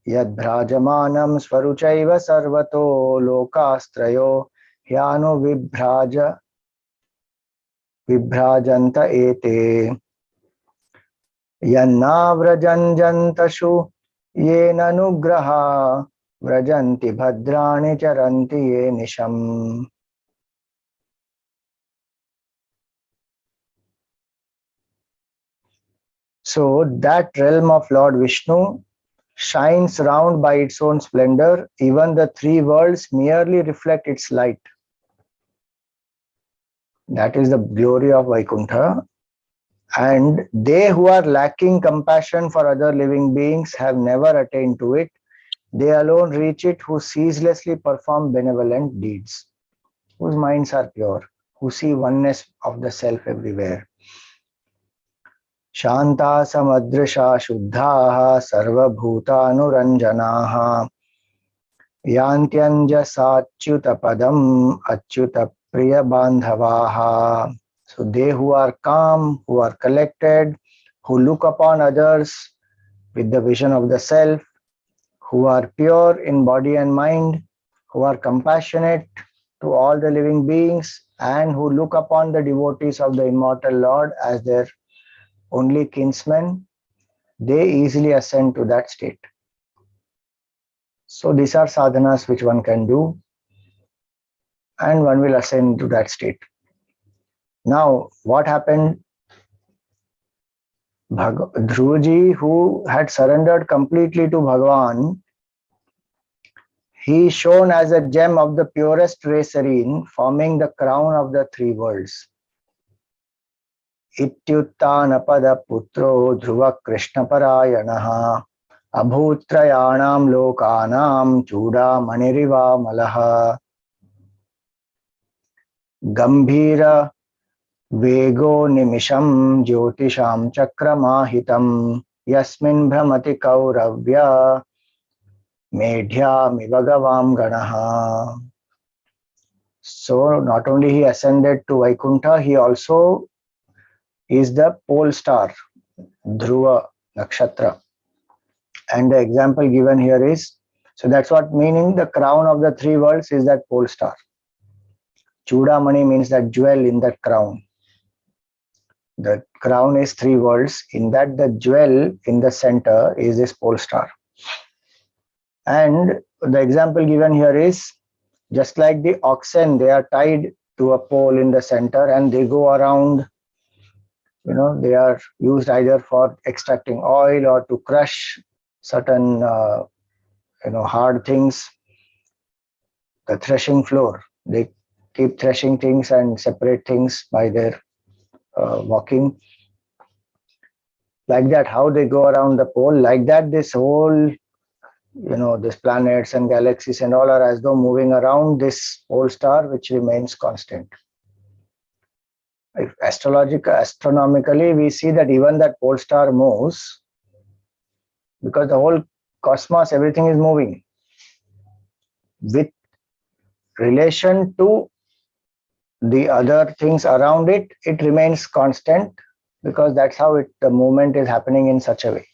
Yad bhrajamanam swaruchaiva sarvato lokastrayo hyano vibhrajanta ete yanna vrajanjantashu yena nugraha vrajanti bhadrani charanti ye nisham. So that realm of Lord Vishnu shines round by its own splendor. Even the three worlds merely reflect its light. That is the glory of Vaikuntha. And they who are lacking compassion for other living beings have never attained to it. They alone reach it who ceaselessly perform benevolent deeds, whose minds are pure, who see oneness of the self everywhere. Shanta samadrisha shuddhaha sarvabhutanuranjanaha yantyanja satyuta padam achyuta priya bandhavaha. So they who are calm, who are collected, who look upon others with the vision of the self, who are pure in body and mind, who are compassionate to all the living beings, and who look upon the devotees of the immortal Lord as their only kinsmen, they easily ascend to that state. So these are sadhanas which one can do, and one will ascend to that state. Now, what happened? Dhruvaji, who had surrendered completely to Bhagavan, he shone as a gem of the purest ray serene, forming the crown of the three worlds. Ityuttanapada putro dhruva krishna parayanaha abhutrayanam lokanam chuda maniriva malaha gambhira vego nimisham jyotisham chakramahitam yasmin bhramati kauravya medhyami bhagavam ganaha. So not only he ascended to Vaikuntha, he also is the pole star, Dhruva Nakshatra. And the example given here is, so that's what meaning the crown of the three worlds is that pole star. Chudamani means that jewel in that crown. The crown is three worlds. In that the jewel in the center is this pole star. And the example given here is just like the oxen, they are tied to a pole in the center and they go around. They are used either for extracting oil or to crush certain hard things. The threshing floor, they keep threshing things and separate things by their walking. Like that, how they go around the pole, like that this whole, these planets and galaxies and all are as though moving around this pole star, which remains constant. If astronomically, we see that even that pole star moves because the whole cosmos, everything is moving with relation to the other things around it. It remains constant because that's how the movement is happening in such a way.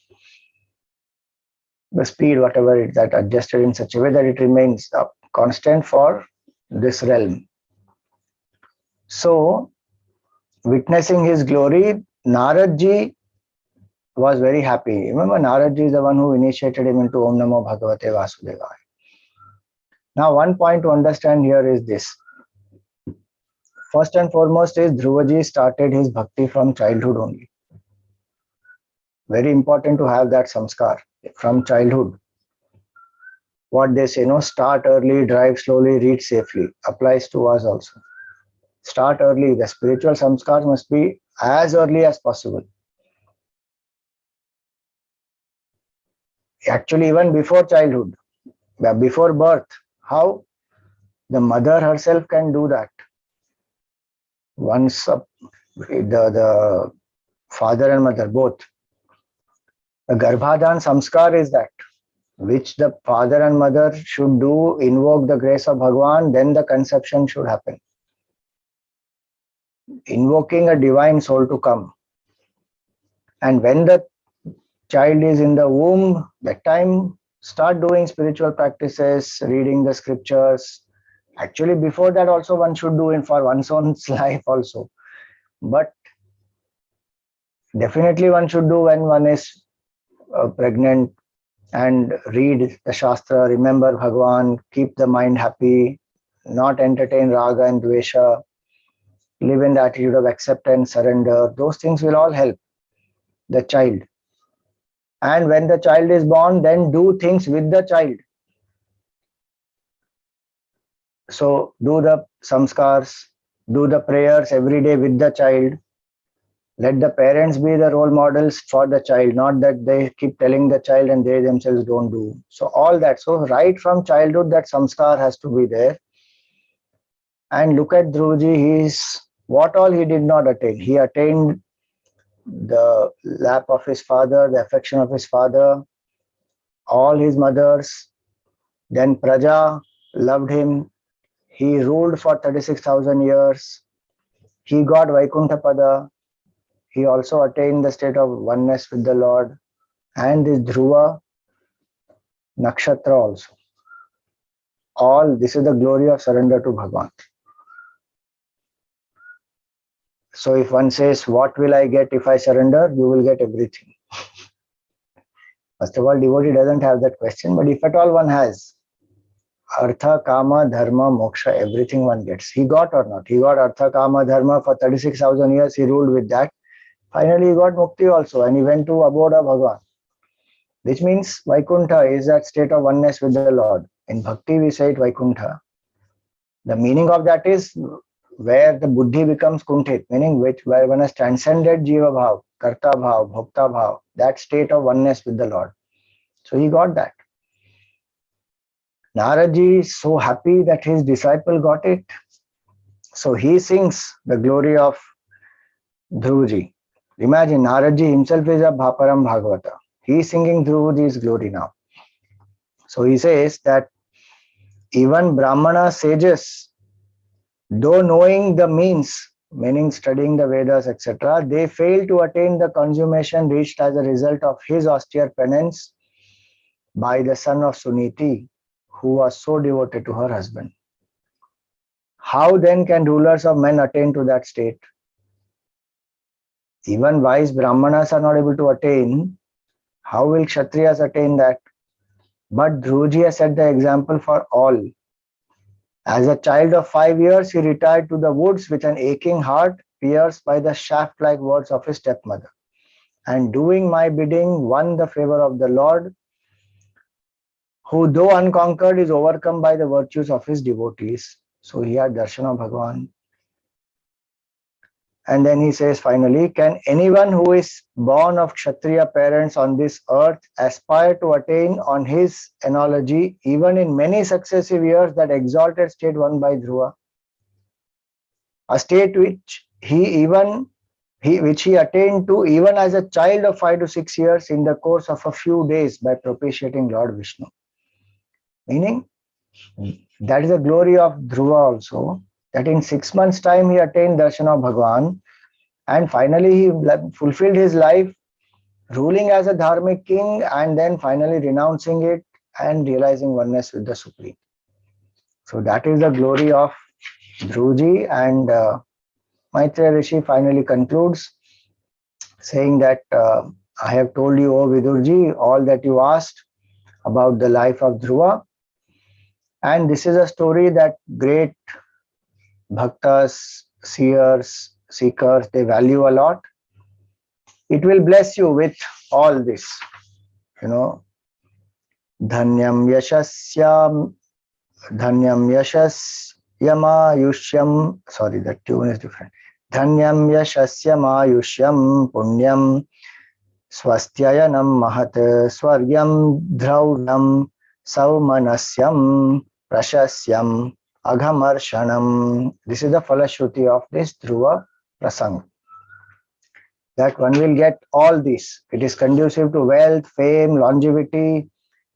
The speed, whatever it that adjusted in such a way that it remains constant for this realm. So, witnessing his glory, Naradji was very happy. Remember, Naradji is the one who initiated him into Om Namo Bhagavate Vasudevaya. Now, one point to understand here is this. First and foremost is Dhruvaji started his bhakti from childhood only. Very important to have that samskar from childhood. What they say, start early, drive slowly, reach safely, applies to us also. Start early. The spiritual samskars must be as early as possible. Actually, even before childhood, before birth, how the mother herself can do that. Once the father and mother both, the Garbhadan samskar is that which the father and mother should do, invoke the grace of Bhagavan, then the conception should happen. Invoking a divine soul to come. And when the child is in the womb, that time start doing spiritual practices, reading the scriptures. Actually, before that also one should do it for one's own life also. But definitely one should do when one is pregnant, and read the Shastra, remember Bhagavan, keep the mind happy, not entertain raga and dvesha, live in the attitude of acceptance, surrender. Those things will all help the child. And when the child is born, then do things with the child. So do the samskars, do the prayers every day with the child. Let the parents be the role models for the child, not that they keep telling the child and they themselves don't do. So all that. So right from childhood, that samskar has to be there. And look at Dhruvaji, what all he did not attain. He attained the lap of his father, the affection of his father, all his mothers. Then Praja loved him. He ruled for 36,000 years. He got Vaikuntha Pada. He also attained the state of oneness with the Lord. And this Dhruva Nakshatra also. All this is the glory of surrender to Bhagavan. So if one says, what will I get if I surrender? You will get everything. First of all, devotee doesn't have that question, but if at all one has, Artha, Kama, Dharma, Moksha, everything one gets. He got or not? He got Artha, Kama, Dharma for 36,000 years. He ruled with that. Finally, he got Mukti also, and he went to abode of Bhagavan. Which means Vaikuntha is that state of oneness with the Lord. In Bhakti, we say it Vaikuntha. The meaning of that is where the buddhi becomes kuntit, meaning where one has transcended jiva bhav, karta bhav, bhokta bhav, that state of oneness with the Lord. So he got that. Naradji is so happy that his disciple got it. So he sings the glory of Dhruvaji. Imagine Naradji himself is a Bhaparam Bhagavata. He is singing Dhruvaji's glory now. So he says that even Brahmana sages, though knowing the means, meaning studying the Vedas, etc., they fail to attain the consummation reached as a result of his austere penance by the son of Suniti, who was so devoted to her husband. How then can rulers of men attain to that state? Even wise Brahmanas are not able to attain. How will Kshatriyas attain that? But Dhruvaji has set the example for all. As a child of 5 years, he retired to the woods with an aching heart, pierced by the shaft-like words of his stepmother. And doing my bidding, won the favor of the Lord, who though unconquered is overcome by the virtues of his devotees. So he had darshan of Bhagavan. And then he says finally, can anyone who is born of Kshatriya parents on this earth aspire to attain on his analogy, even in many successive years, that exalted state won by Dhruva? A state which he attained to even as a child of 5 to 6 years in the course of a few days by propitiating Lord Vishnu. Meaning, that is the glory of Dhruva also, that in 6 months' time he attained darshan of Bhagavan, and finally he fulfilled his life ruling as a dharmic king and then finally renouncing it and realizing oneness with the Supreme. So that is the glory of Dhruvaji, and Maitreya Rishi finally concludes saying that I have told you, O Vidurji, all that you asked about the life of Dhruva, and this is a story that great bhaktas, seers, seekers, they value a lot. It will bless you with all this, Dhanyam yashasyam, Dhanyam yashasyama sorry, the tune is different. Dhanyam yashasyama punyam swastyayanam mahat swargyam dhraunam saumanasyam prashasyam agamarshanam. This is the falashruti of this Dhruva prasang, that one will get all this. It is conducive to wealth, fame, longevity.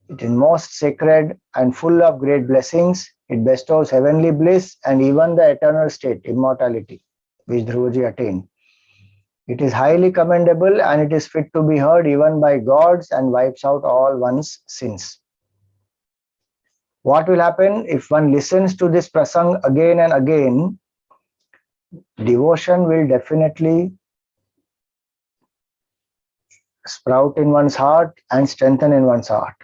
It is most sacred and full of great blessings. It bestows heavenly bliss and even the eternal state, immortality, which Dhruvaji attained. It is highly commendable and it is fit to be heard even by gods and wipes out all one's sins. What will happen if one listens to this prasang again and again? Devotion will definitely sprout in one's heart and strengthen in one's heart.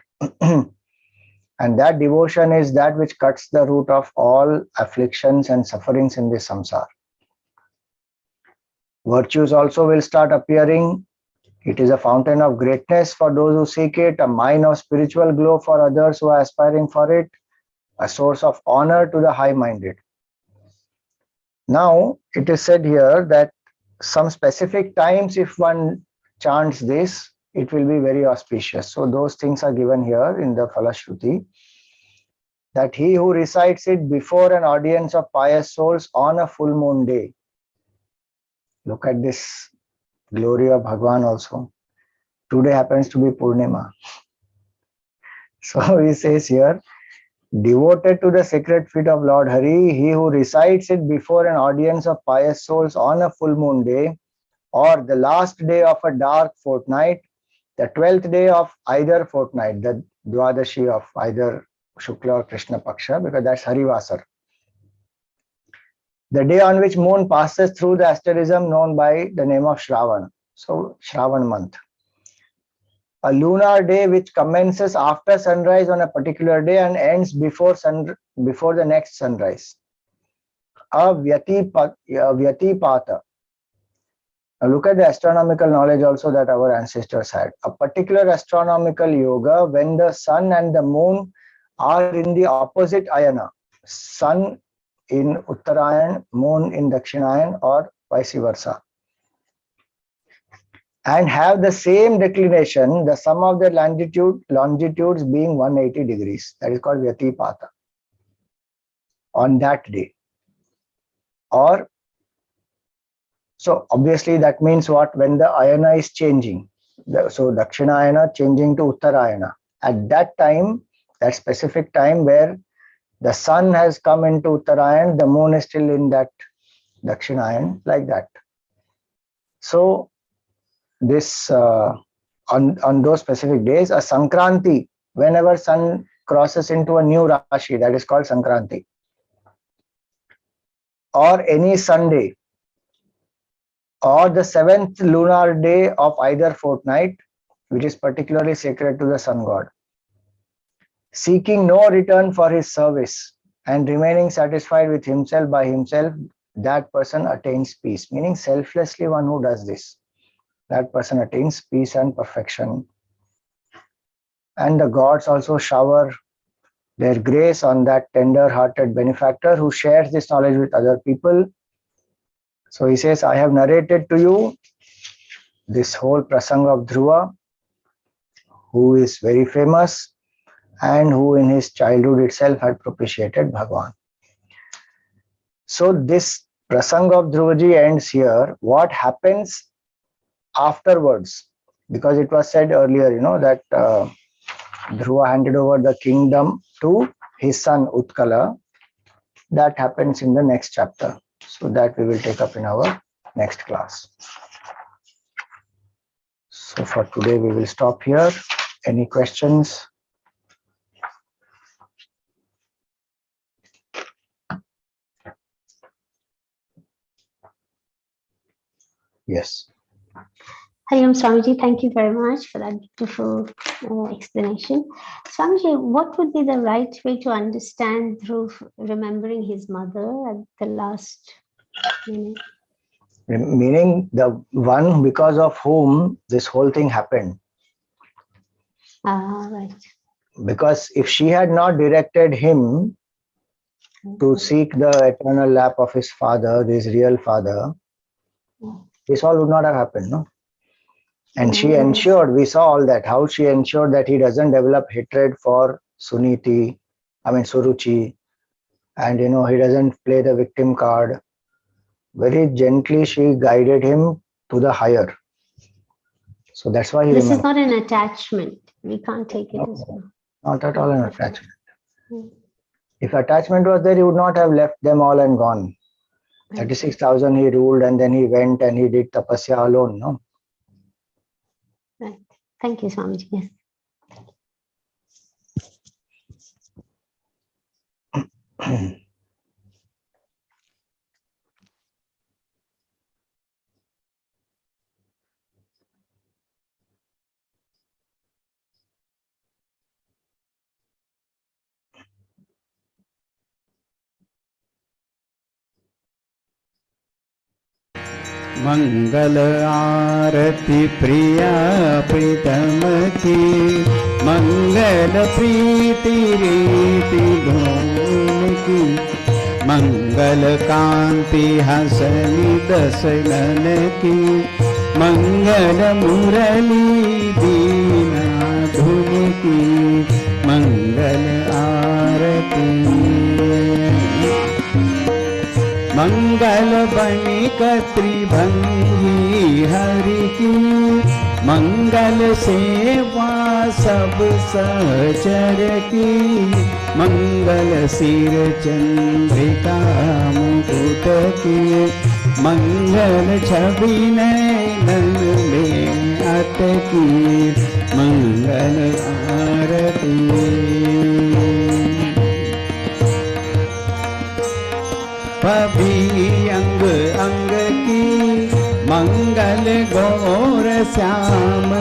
And that devotion is that which cuts the root of all afflictions and sufferings in this samsara. Virtues also will start appearing. It is a fountain of greatness for those who seek it, a mine of spiritual glow for others who are aspiring for it, a source of honor to the high-minded. Now, it is said here that some specific times, if one chants this, it will be very auspicious. So those things are given here in the Falashruti, that he who recites it before an audience of pious souls on a full moon day. Look at this glory of Bhagavan also. Today happens to be Purnima. So he says here, devoted to the sacred feet of Lord Hari, he who recites it before an audience of pious souls on a full moon day, or the last day of a dark fortnight, the 12th day of either fortnight, the Dwadashi of either Shukla or Krishna Paksha, because that's Harivasar. The day on which moon passes through the asterism known by the name of Shravan. So Shravan month. A lunar day which commences after sunrise on a particular day and ends before the next sunrise. A Vyatipata. Now look at the astronomical knowledge also that our ancestors had. A particular astronomical yoga when the sun and the moon are in the opposite ayana. Sun in Uttarayan, moon in Dakshinayan, or vice versa. And have the same declination, the sum of their longitudes being 180 degrees. That is called Vyatipata. On that day. Or, so obviously that means what? When the ayana is changing. So Dakshinayana changing to Uttarayana. At that time, that specific time where the sun has come into Uttarayan, the moon is still in that Dakshinayan, like that. So this on those specific days, a Sankranti, whenever sun crosses into a new Rashi, that is called Sankranti. Or any Sunday, or the 7th lunar day of either fortnight, which is particularly sacred to the sun god. seeking no return for his service and remaining satisfied with himself by himself, that person attains peace. Meaning selflessly one who does this, that person attains peace and perfection. And the gods also shower their grace on that tender-hearted benefactor who shares this knowledge with other people. So he says, I have narrated to you this whole prasanga of Dhruva, who is very famous and who in his childhood itself had propitiated Bhagavan. So this prasanga of Dhruvaji ends here. What happens afterwards? Because it was said earlier, that Dhruva handed over the kingdom to his son Utkala. That happens in the next chapter. So that we will take up in our next class. So for today we will stop here. Any questions? Yes. Hariom Swamiji, thank you very much for that beautiful explanation. Swamiji, what would be the right way to understand Dhruv remembering his mother at the last minute? Meaning the one because of whom this whole thing happened. Right. Because if she had not directed him to seek the eternal lap of his father, this real father, this all would not have happened, no? And she ensured, we saw all that, how she ensured that he doesn't develop hatred for Suruchi, and he doesn't play the victim card. Very gently she guided him to the higher. So that's why he This remembered. is not an attachment. We can't take it as well. Not at all an attachment. If attachment was there, he would not have left them all and gone. 36,000 he ruled and then he went and he did tapasya alone, no? Right. Thank you, Swamiji. Yes. मंगल आरती प्रिया प्रीतम की, मंगल प्रीति रीति धूम की, मंगल कांति हसनी दसलन की, मंगल मुरली दीना धुन की, मंगल आरती। मंगल बणिक त्रिभंगी हरि की, मंगल सेवा सब सहचर की, मंगल सिर चंद्रिका मुकुट की, मंगल छवि नयन में अटकी, मंगल आरती। पभी अंग अंग की, मंगल गौर श्याम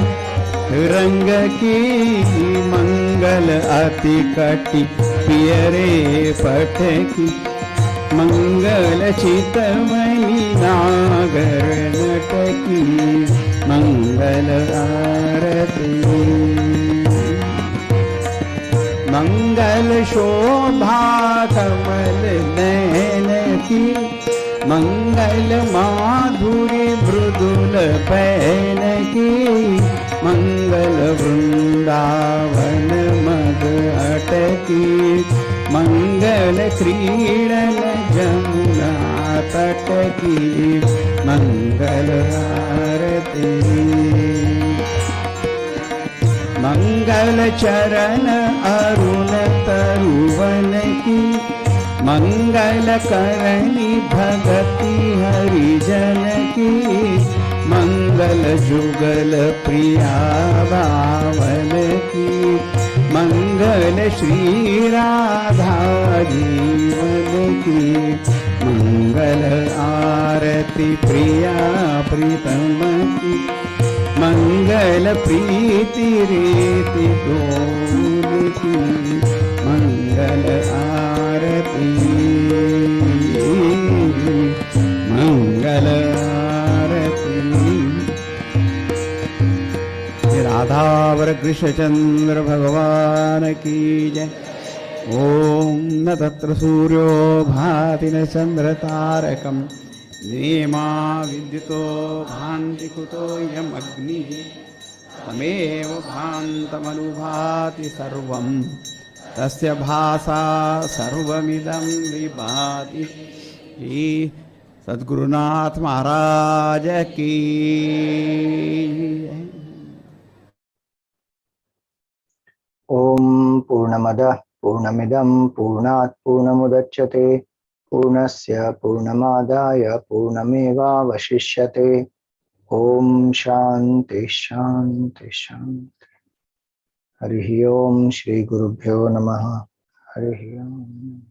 रंग की, मंगल अति कटि पियरे पट की, मंगल चितमणि नागर नट की, मंगल आरती। मंगल शोभा कमल नयन की, मंगल माधुरी मृदुल पैन की, मंगल वृंदावन मद अटकी, मंगल क्रीडन जमुना तट की, मंगल आरती। मंगल चरण अरुण तरुवन की, मंगल करणी भगति हरिजन की, मंगल जुगल प्रिया बावन की, मंगल श्री राधा जीवन की, मंगल आरती प्रिया प्रीतम की, मंगल प्रीति रीति डोलिति मंगल आरती मंगल आरती। राधावर कृष्णचंद्र भगवान की जय। ओम न तत्र सूर्यो भाति न चंद्र तारकम नेमा विद्युतो भान्ति कुतो यम अग्निः तमेव भान्तमनुभाति सर्वं तस्य भासा सर्वमिदं विभाति। सद्गुरुनाथ महाराज की। ओम पूर्णमदः पूर्णमिदं पूर्णात् पूर्णमुदच्यते पूर्णस्य पूर्णमादाय पूर्णमेवावशिष्यते। ओम शांति शांति शांति। हरि ओम श्री गुरुभ्यो नमः। हरि ओम।